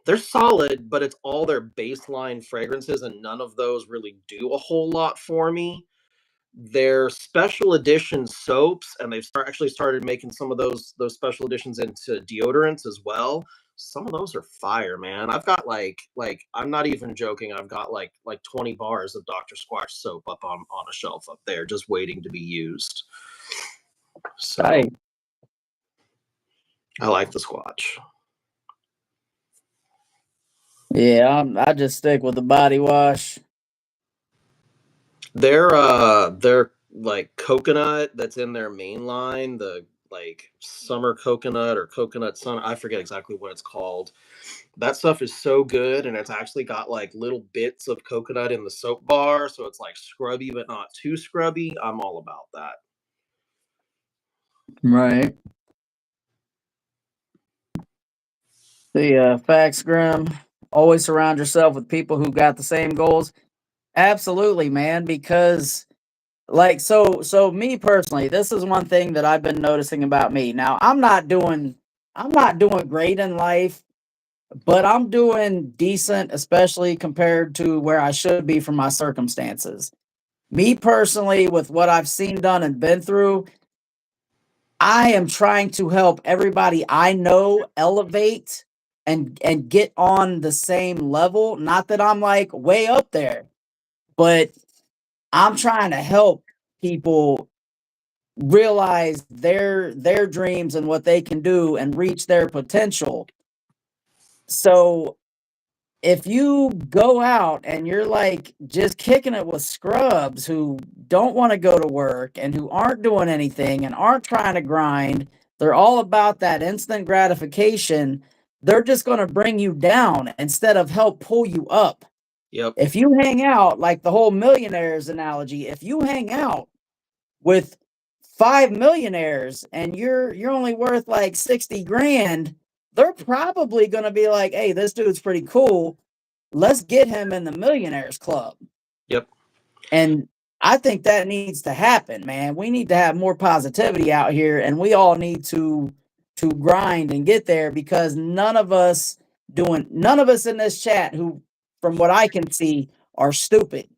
they're solid, but it's all their baseline fragrances, and none of those really do a whole lot for me. They're special edition soaps, and they've actually started making some of those special editions into deodorants as well. Some of those are fire, man. I've got like I'm not even joking. I've got like 20 bars of Dr. Squatch soap up on a shelf up there, just waiting to be used. So I I like the Squatch. yeah, I just stick with the body wash. They're like coconut that's in their main line, the like summer coconut or coconut sun. I forget exactly what it's called. That stuff is so good, and it's actually got like little bits of coconut in the soap bar, so it's like scrubby but not too scrubby. I'm all about that. Right. The facts, Grim. Always surround yourself with people who got the same goals. Absolutely, man. Because so me personally, this is one thing that I've been noticing about me. Now I'm not doing great in life, but I'm doing decent, especially compared to where I should be from my circumstances. Me personally, with what I've seen done and been through, I am trying to help everybody I know elevate and get on the same level. Not that I'm like way up there, but I'm trying to help people realize their dreams and what they can do and reach their potential. So if you go out and you're like just kicking it with scrubs who don't want to go to work and who aren't doing anything and aren't trying to grind, they're all about that instant gratification. They're just going to bring you down instead of help pull you up. Yep. If you hang out, like the whole millionaires analogy, if you hang out with five millionaires and you're only worth like 60 grand, they're probably going to be like, hey, this dude's pretty cool, let's get him in the millionaires club. Yep. And I think that needs to happen, man. We need to have more positivity out here, and we all need to grind and get there, because none of us in this chat who, from what I can see, are stupid.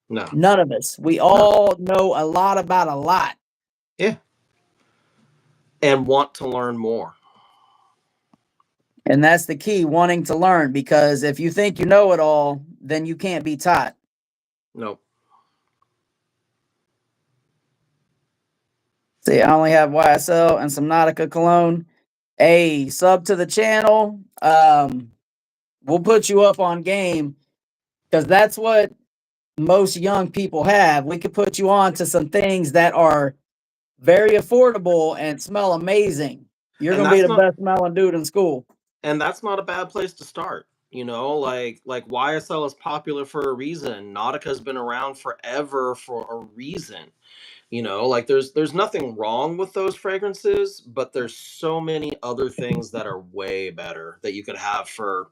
No. None of us. We No. all know a lot about a lot. Yeah. And want to learn more. And that's the key, wanting to learn, because if you think you know it all, then you can't be taught. Nope. See, I only have YSL and some Nautica cologne. Hey, sub to the channel. We'll put you up on game because that's what most young people have. We could put you on to some things that are very affordable and smell amazing. You're And gonna be that's the not best smelling dude in school. and that's not a bad place to start. You know, like YSL is popular for a reason. Nautica's been around forever for a reason. You know, like there's nothing wrong with those fragrances, but there's so many other things that are way better that you could have for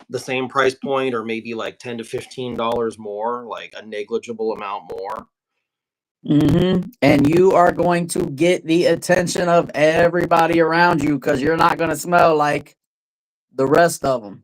the same price point, or maybe like $10 to $15 more, like a negligible amount more. And you are going to get the attention of everybody around you because you're not going to smell like the rest of them.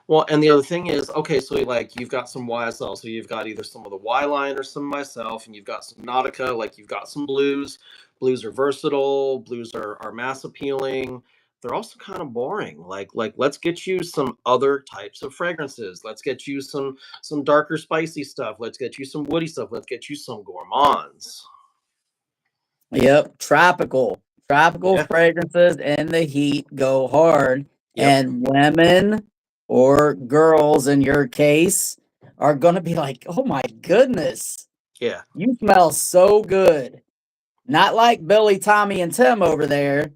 Well, and the other thing is, okay, so like you've got some YSL, so you've got either some of the Y line or some myself, and you've got some Nautica, like you've got some blues. Blues are versatile, blues are mass appealing. They're also kind of boring. Like let's get you some other types of fragrances. Let's get you some darker spicy stuff. Let's get you some woody stuff. Let's get you some gourmands. Yep, tropical Yeah. fragrances in the heat go hard, Yep. and women or girls in your case are going to be like, "Oh my goodness, Yeah. you smell so good." Not like Billy, Tommy, and Tim over there,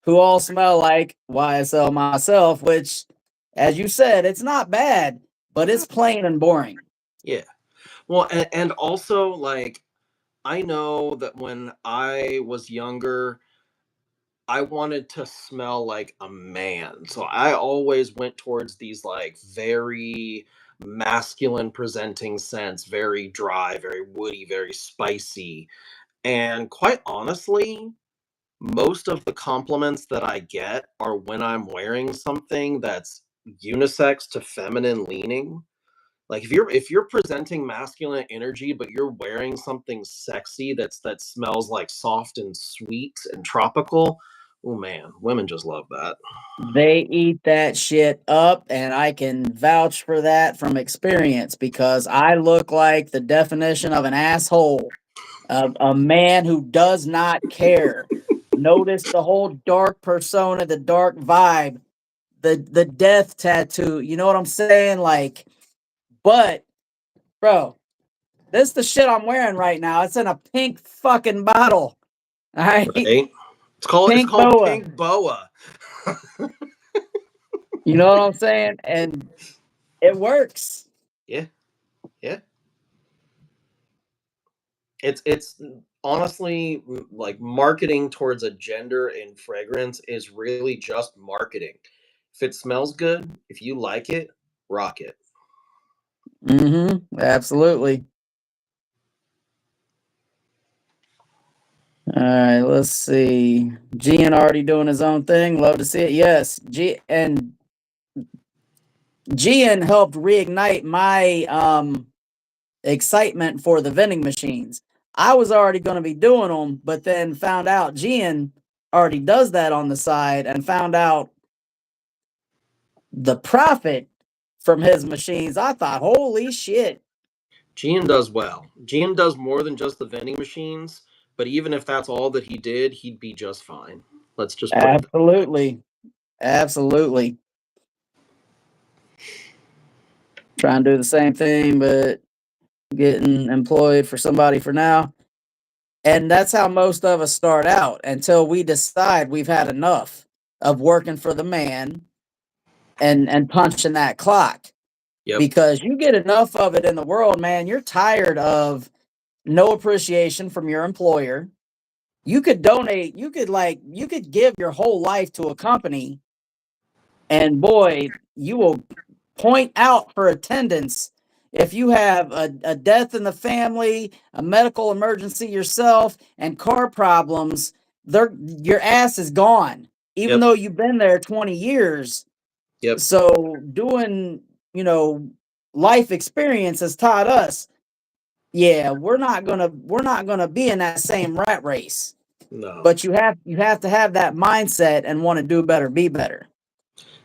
who all smell like YSL myself, which, as you said, it's not bad, but it's plain and boring. Yeah. Well, and also like I know that when I was younger, I wanted to smell like a man. So I always went towards these like very masculine presenting scents, very dry, very woody, very spicy. And quite honestly, most of the compliments that I get are when I'm wearing something that's unisex to feminine leaning. Like if you're presenting masculine energy, but you're wearing something sexy that smells like soft and sweet and tropical, oh man, women just love that. They eat that shit up, and I can vouch for that from experience because I look like the definition of an asshole, a man who does not care. Notice the whole dark persona, the dark vibe, the death tattoo. You know what I'm saying? Like, but bro, this is the shit I'm wearing right now. It's in a pink fucking bottle. All right, Right? It's pink called boa. pink boa. You know what I'm saying? And it works. Yeah, yeah. It's honestly like marketing towards a gender in fragrance is really just marketing. If it smells good, if you like it, rock it. Absolutely. All right, let's see. Gian already doing his own thing. Love to see it. Yes, Gian helped reignite my excitement for the vending machines. I was already going to be doing them, but then found out Gian already does that on the side, and found out the profit from his machines. I thought, holy shit. Gian does well. Gian does more than just the vending machines, but even if that's all that he did, he'd be just fine. Let's just put it that way. Absolutely. Absolutely. Trying to do the same thing, but getting employed for somebody for now. And that's how most of us start out until we decide we've had enough of working for the man and punching that clock. Yep, Because you get enough of it in the world, man, you're tired of no appreciation from your employer. You could donate, you could give your whole life to a company, and boy, you will point out for attendance if you have a death in the family, a medical emergency yourself, and car problems. Your ass is gone, even yep, though you've been there 20 years. yep. So doing, you know, life experience has taught us, yeah, we're not gonna be in that same rat race. No. But you have to have that mindset and want to do better, be better.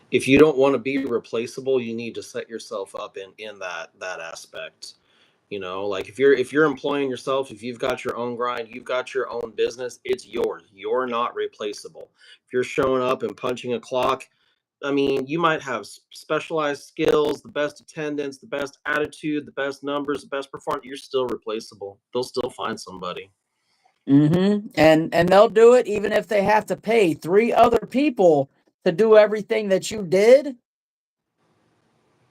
If you don't want to be replaceable, you need to set yourself up in that aspect. You know, like if you're employing yourself, if you've got your own grind, you've got your own business, it's yours. You're not replaceable. If you're showing up and punching a clock, I mean, you might have specialized skills, the best attendance, the best attitude, the best numbers, the best performance. You're still replaceable. They'll still find somebody. And they'll do it even if they have to pay three other people to do everything that you did.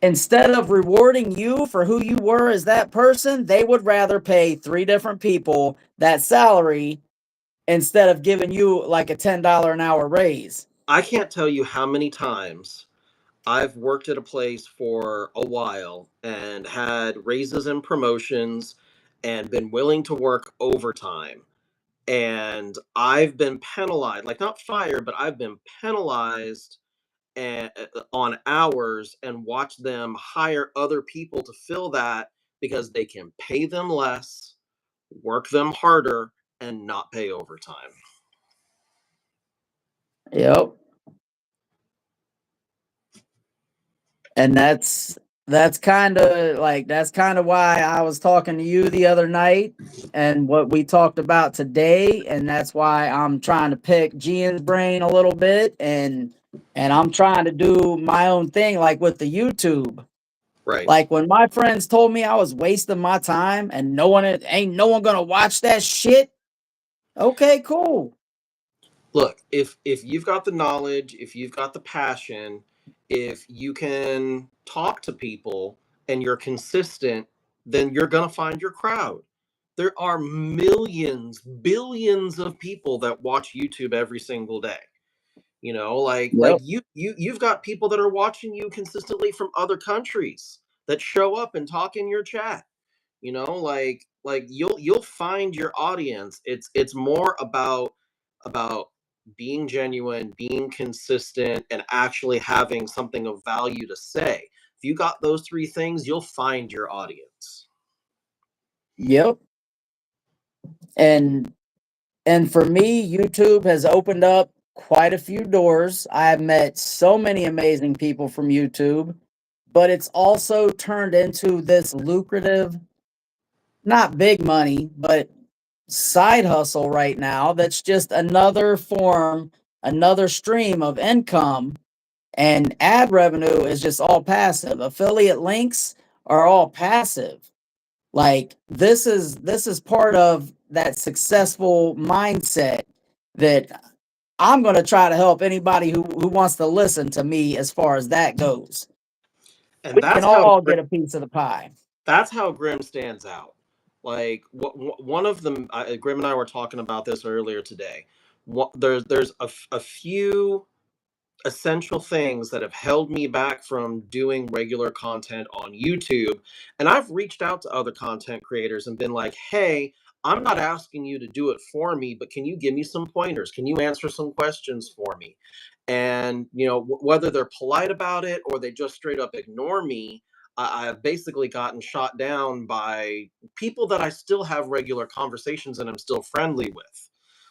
Instead of rewarding you for who you were as that person, they would rather pay three different people that salary instead of giving you like a $10 an hour raise. I can't tell you how many times I've worked at a place for a while and had raises and promotions and been willing to work overtime. And I've been penalized, like not fired, but I've been penalized and on hours and watch them hire other people to fill that because they can pay them less, work them harder, and not pay overtime. Yep. And that's kind of why I was talking to you the other night and what we talked about today, and that's why I'm trying to pick Gian's brain a little bit, and I'm trying to do my own thing like with the YouTube. Right. Like when my friends told me I was wasting my time and no one gonna watch that shit. Okay, cool. Look, if you've got the knowledge, if you've got the passion, if you can talk to people and you're consistent, then you're going to find your crowd. There are millions, billions of people that watch YouTube every single day. You know, like Yep. you've got people that are watching you consistently from other countries that show up and talk in your chat. You know, like you'll find your audience. It's more about being genuine, being consistent, and actually having something of value to say. If you got those three things, you'll find your audience. Yep. And And for me, YouTube has opened up quite a few doors. I've met so many amazing people from YouTube, but it's also turned into this lucrative, not big money, but side hustle right now that's just another form, another stream of income. And ad revenue is just all passive. Affiliate links are all passive. Like this is part of that successful mindset that I'm going to try to help anybody who wants to listen to me as far as that goes. And We can that's how all get a piece of the pie. Grim stands out. Like one of them, Grim and I were talking about this earlier today. There's a few essential things that have held me back from doing regular content on YouTube. And I've reached out to other content creators and been like, hey, I'm not asking you to do it for me, but can you give me some pointers? Can you answer some questions for me? And, you know, whether they're polite about it or they just straight up ignore me, I've basically gotten shot down by people that I still have regular conversations and I'm still friendly with.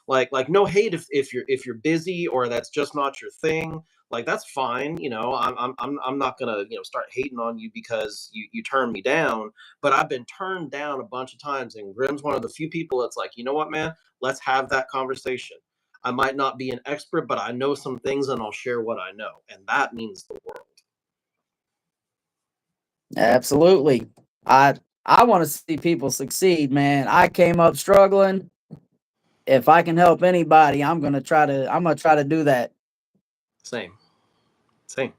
Like no hate if you're busy or that's just not your thing, like that's fine. You know, I'm not gonna, you know, start hating on you because you turned me down. But I've been turned down a bunch of times, and Grim's one of the few people that's like, you know what, man, let's have that conversation. I might not be an expert, but I know some things and I'll share what I know, and that means the world. Absolutely. I I want to see people succeed, man. I came up struggling. If I can help anybody, I'm going to try to do that. Same, same.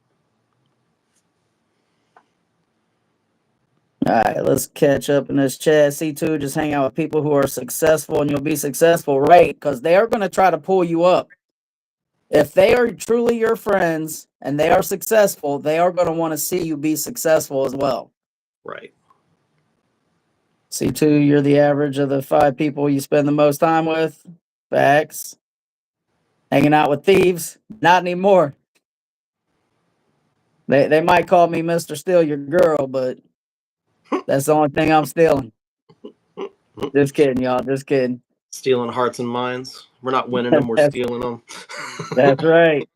All right, let's catch up in this chat. C2, just hang out with people who are successful and you'll be successful, right? Because they are going to try to pull you up. If they are truly your friends and they are successful, they are going to want to see you be successful as well. Right. C2, you're the average of the 5 people you spend the most time with. Facts. Hanging out with thieves. Not anymore. They might call me Mr. Steal Your Girl, but that's the only thing I'm stealing. Just kidding, y'all. Just kidding. Stealing hearts and minds. We're not winning them, we're that's, stealing them. that's right.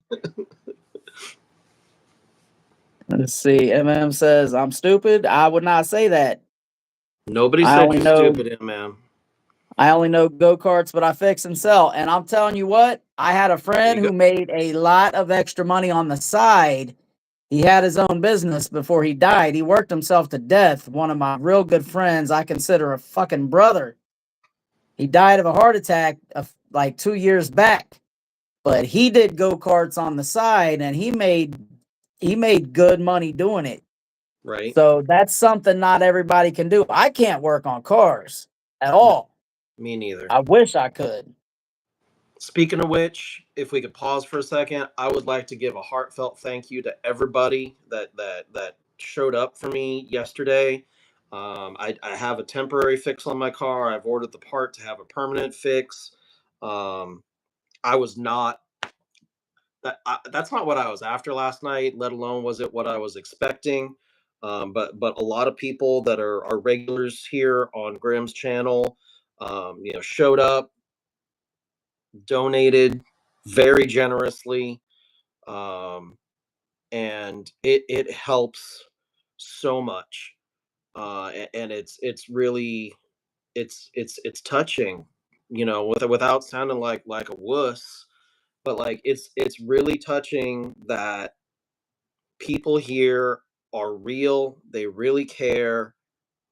Let's see. MM says, I'm stupid. I would not say that. Nobody I said only you know stupid, man. I only know go-karts, but I fix and sell. And I'm telling you what, I had a There friend you go. who made a lot of extra money on the side. He had his own business before he died. He worked himself to death. One of my real good friends, I consider a fucking brother. He died of a heart attack like 2 years back. But he did go-karts on the side and he made good money doing it. Right. So that's something not everybody can do. I can't work on cars at No, all. me neither. I wish I could. Speaking of which, if we could pause for a second, I would like to give a heartfelt thank you to everybody that showed up for me yesterday. I have a temporary fix on my car. I've ordered the part to have a permanent fix. Um, I was not that's not what I was after last night. Let alone was it what I was expecting. But a lot of people that are regulars here on Grimm's channel, showed up, donated very generously, um, and it helps so much. And it's really it's touching, without sounding like a wuss, but like it's really touching that people here are real, they really care,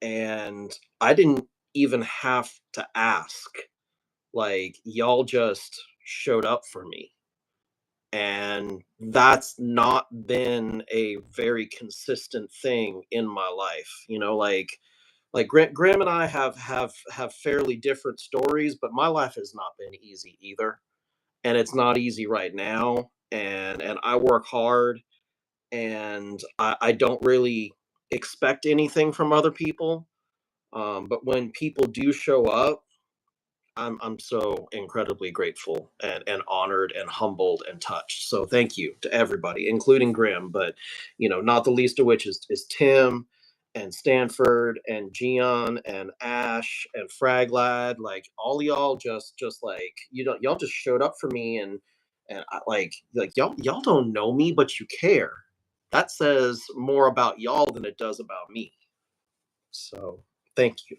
and I didn't even have to ask. Like, y'all just showed up for me. And that's not been a very consistent thing in my life. Like Graham and I have fairly different stories, but my life has not been easy either. And it's not easy right now. And I work hard, and I don't really expect anything from other people. But when people do show up, I'm so incredibly grateful and honored and humbled and touched. So thank you to everybody, including Grim, but not the least of which is Tim and Stanford and Gian and Ash and Fraglad. Like, all y'all just like, y'all just showed up for me, and I, like y'all don't know me, but you care. That says more about y'all than it does about me. So thank you.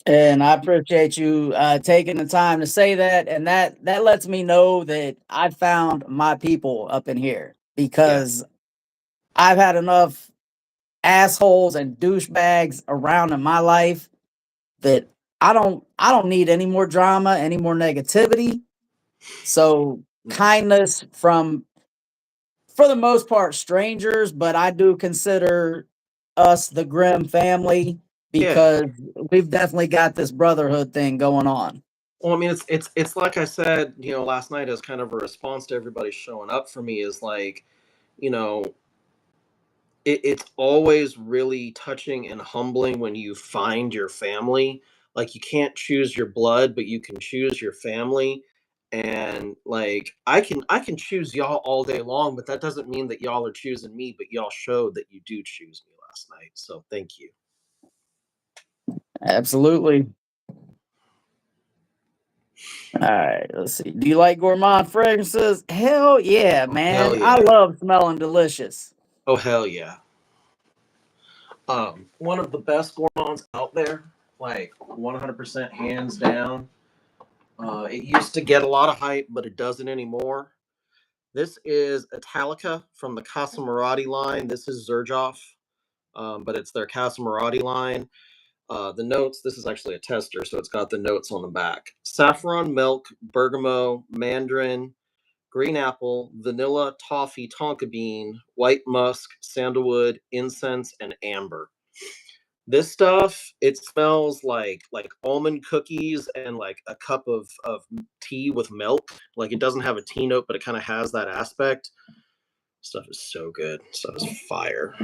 And I appreciate you taking the time to say that. And that lets me know that I found my people up in here, Yeah. because I've had enough assholes and douchebags around in my life that I don't need any more drama, any more negativity. So No. kindness from, for the most part, strangers, but I do consider us the Grimm family, Yeah. because we've definitely got this brotherhood thing going on. Well, I mean, it's like I said, last night, as kind of a response to everybody showing up for me, is like, you know, it's always really touching and humbling when you find your family. Like, you can't choose your blood, but you can choose your family. And like, I can choose y'all all day long, but that doesn't mean that y'all are choosing me. But y'all showed that you do choose me last night, so thank you. Absolutely. All right, let's see. Do you like gourmand fragrances? Hell yeah, Oh, hell man. I yeah. love smelling delicious. Oh, hell yeah. One of the best gourmands out there, like 100% hands down. It used to get a lot of hype, but it doesn't anymore. This is Italica from the Casa Marati line. This is Zerjoff, but it's their Casa Marati line. The notes, this is actually a tester, so it's got the notes on the back. Saffron, milk, bergamot, mandarin, green apple, vanilla, toffee, tonka bean, white musk, sandalwood, incense, and amber. This stuff, it smells like almond cookies and like a cup of tea with milk. Like, it doesn't have a tea note, but it kind of has that aspect. Stuff is so good. Stuff is fire.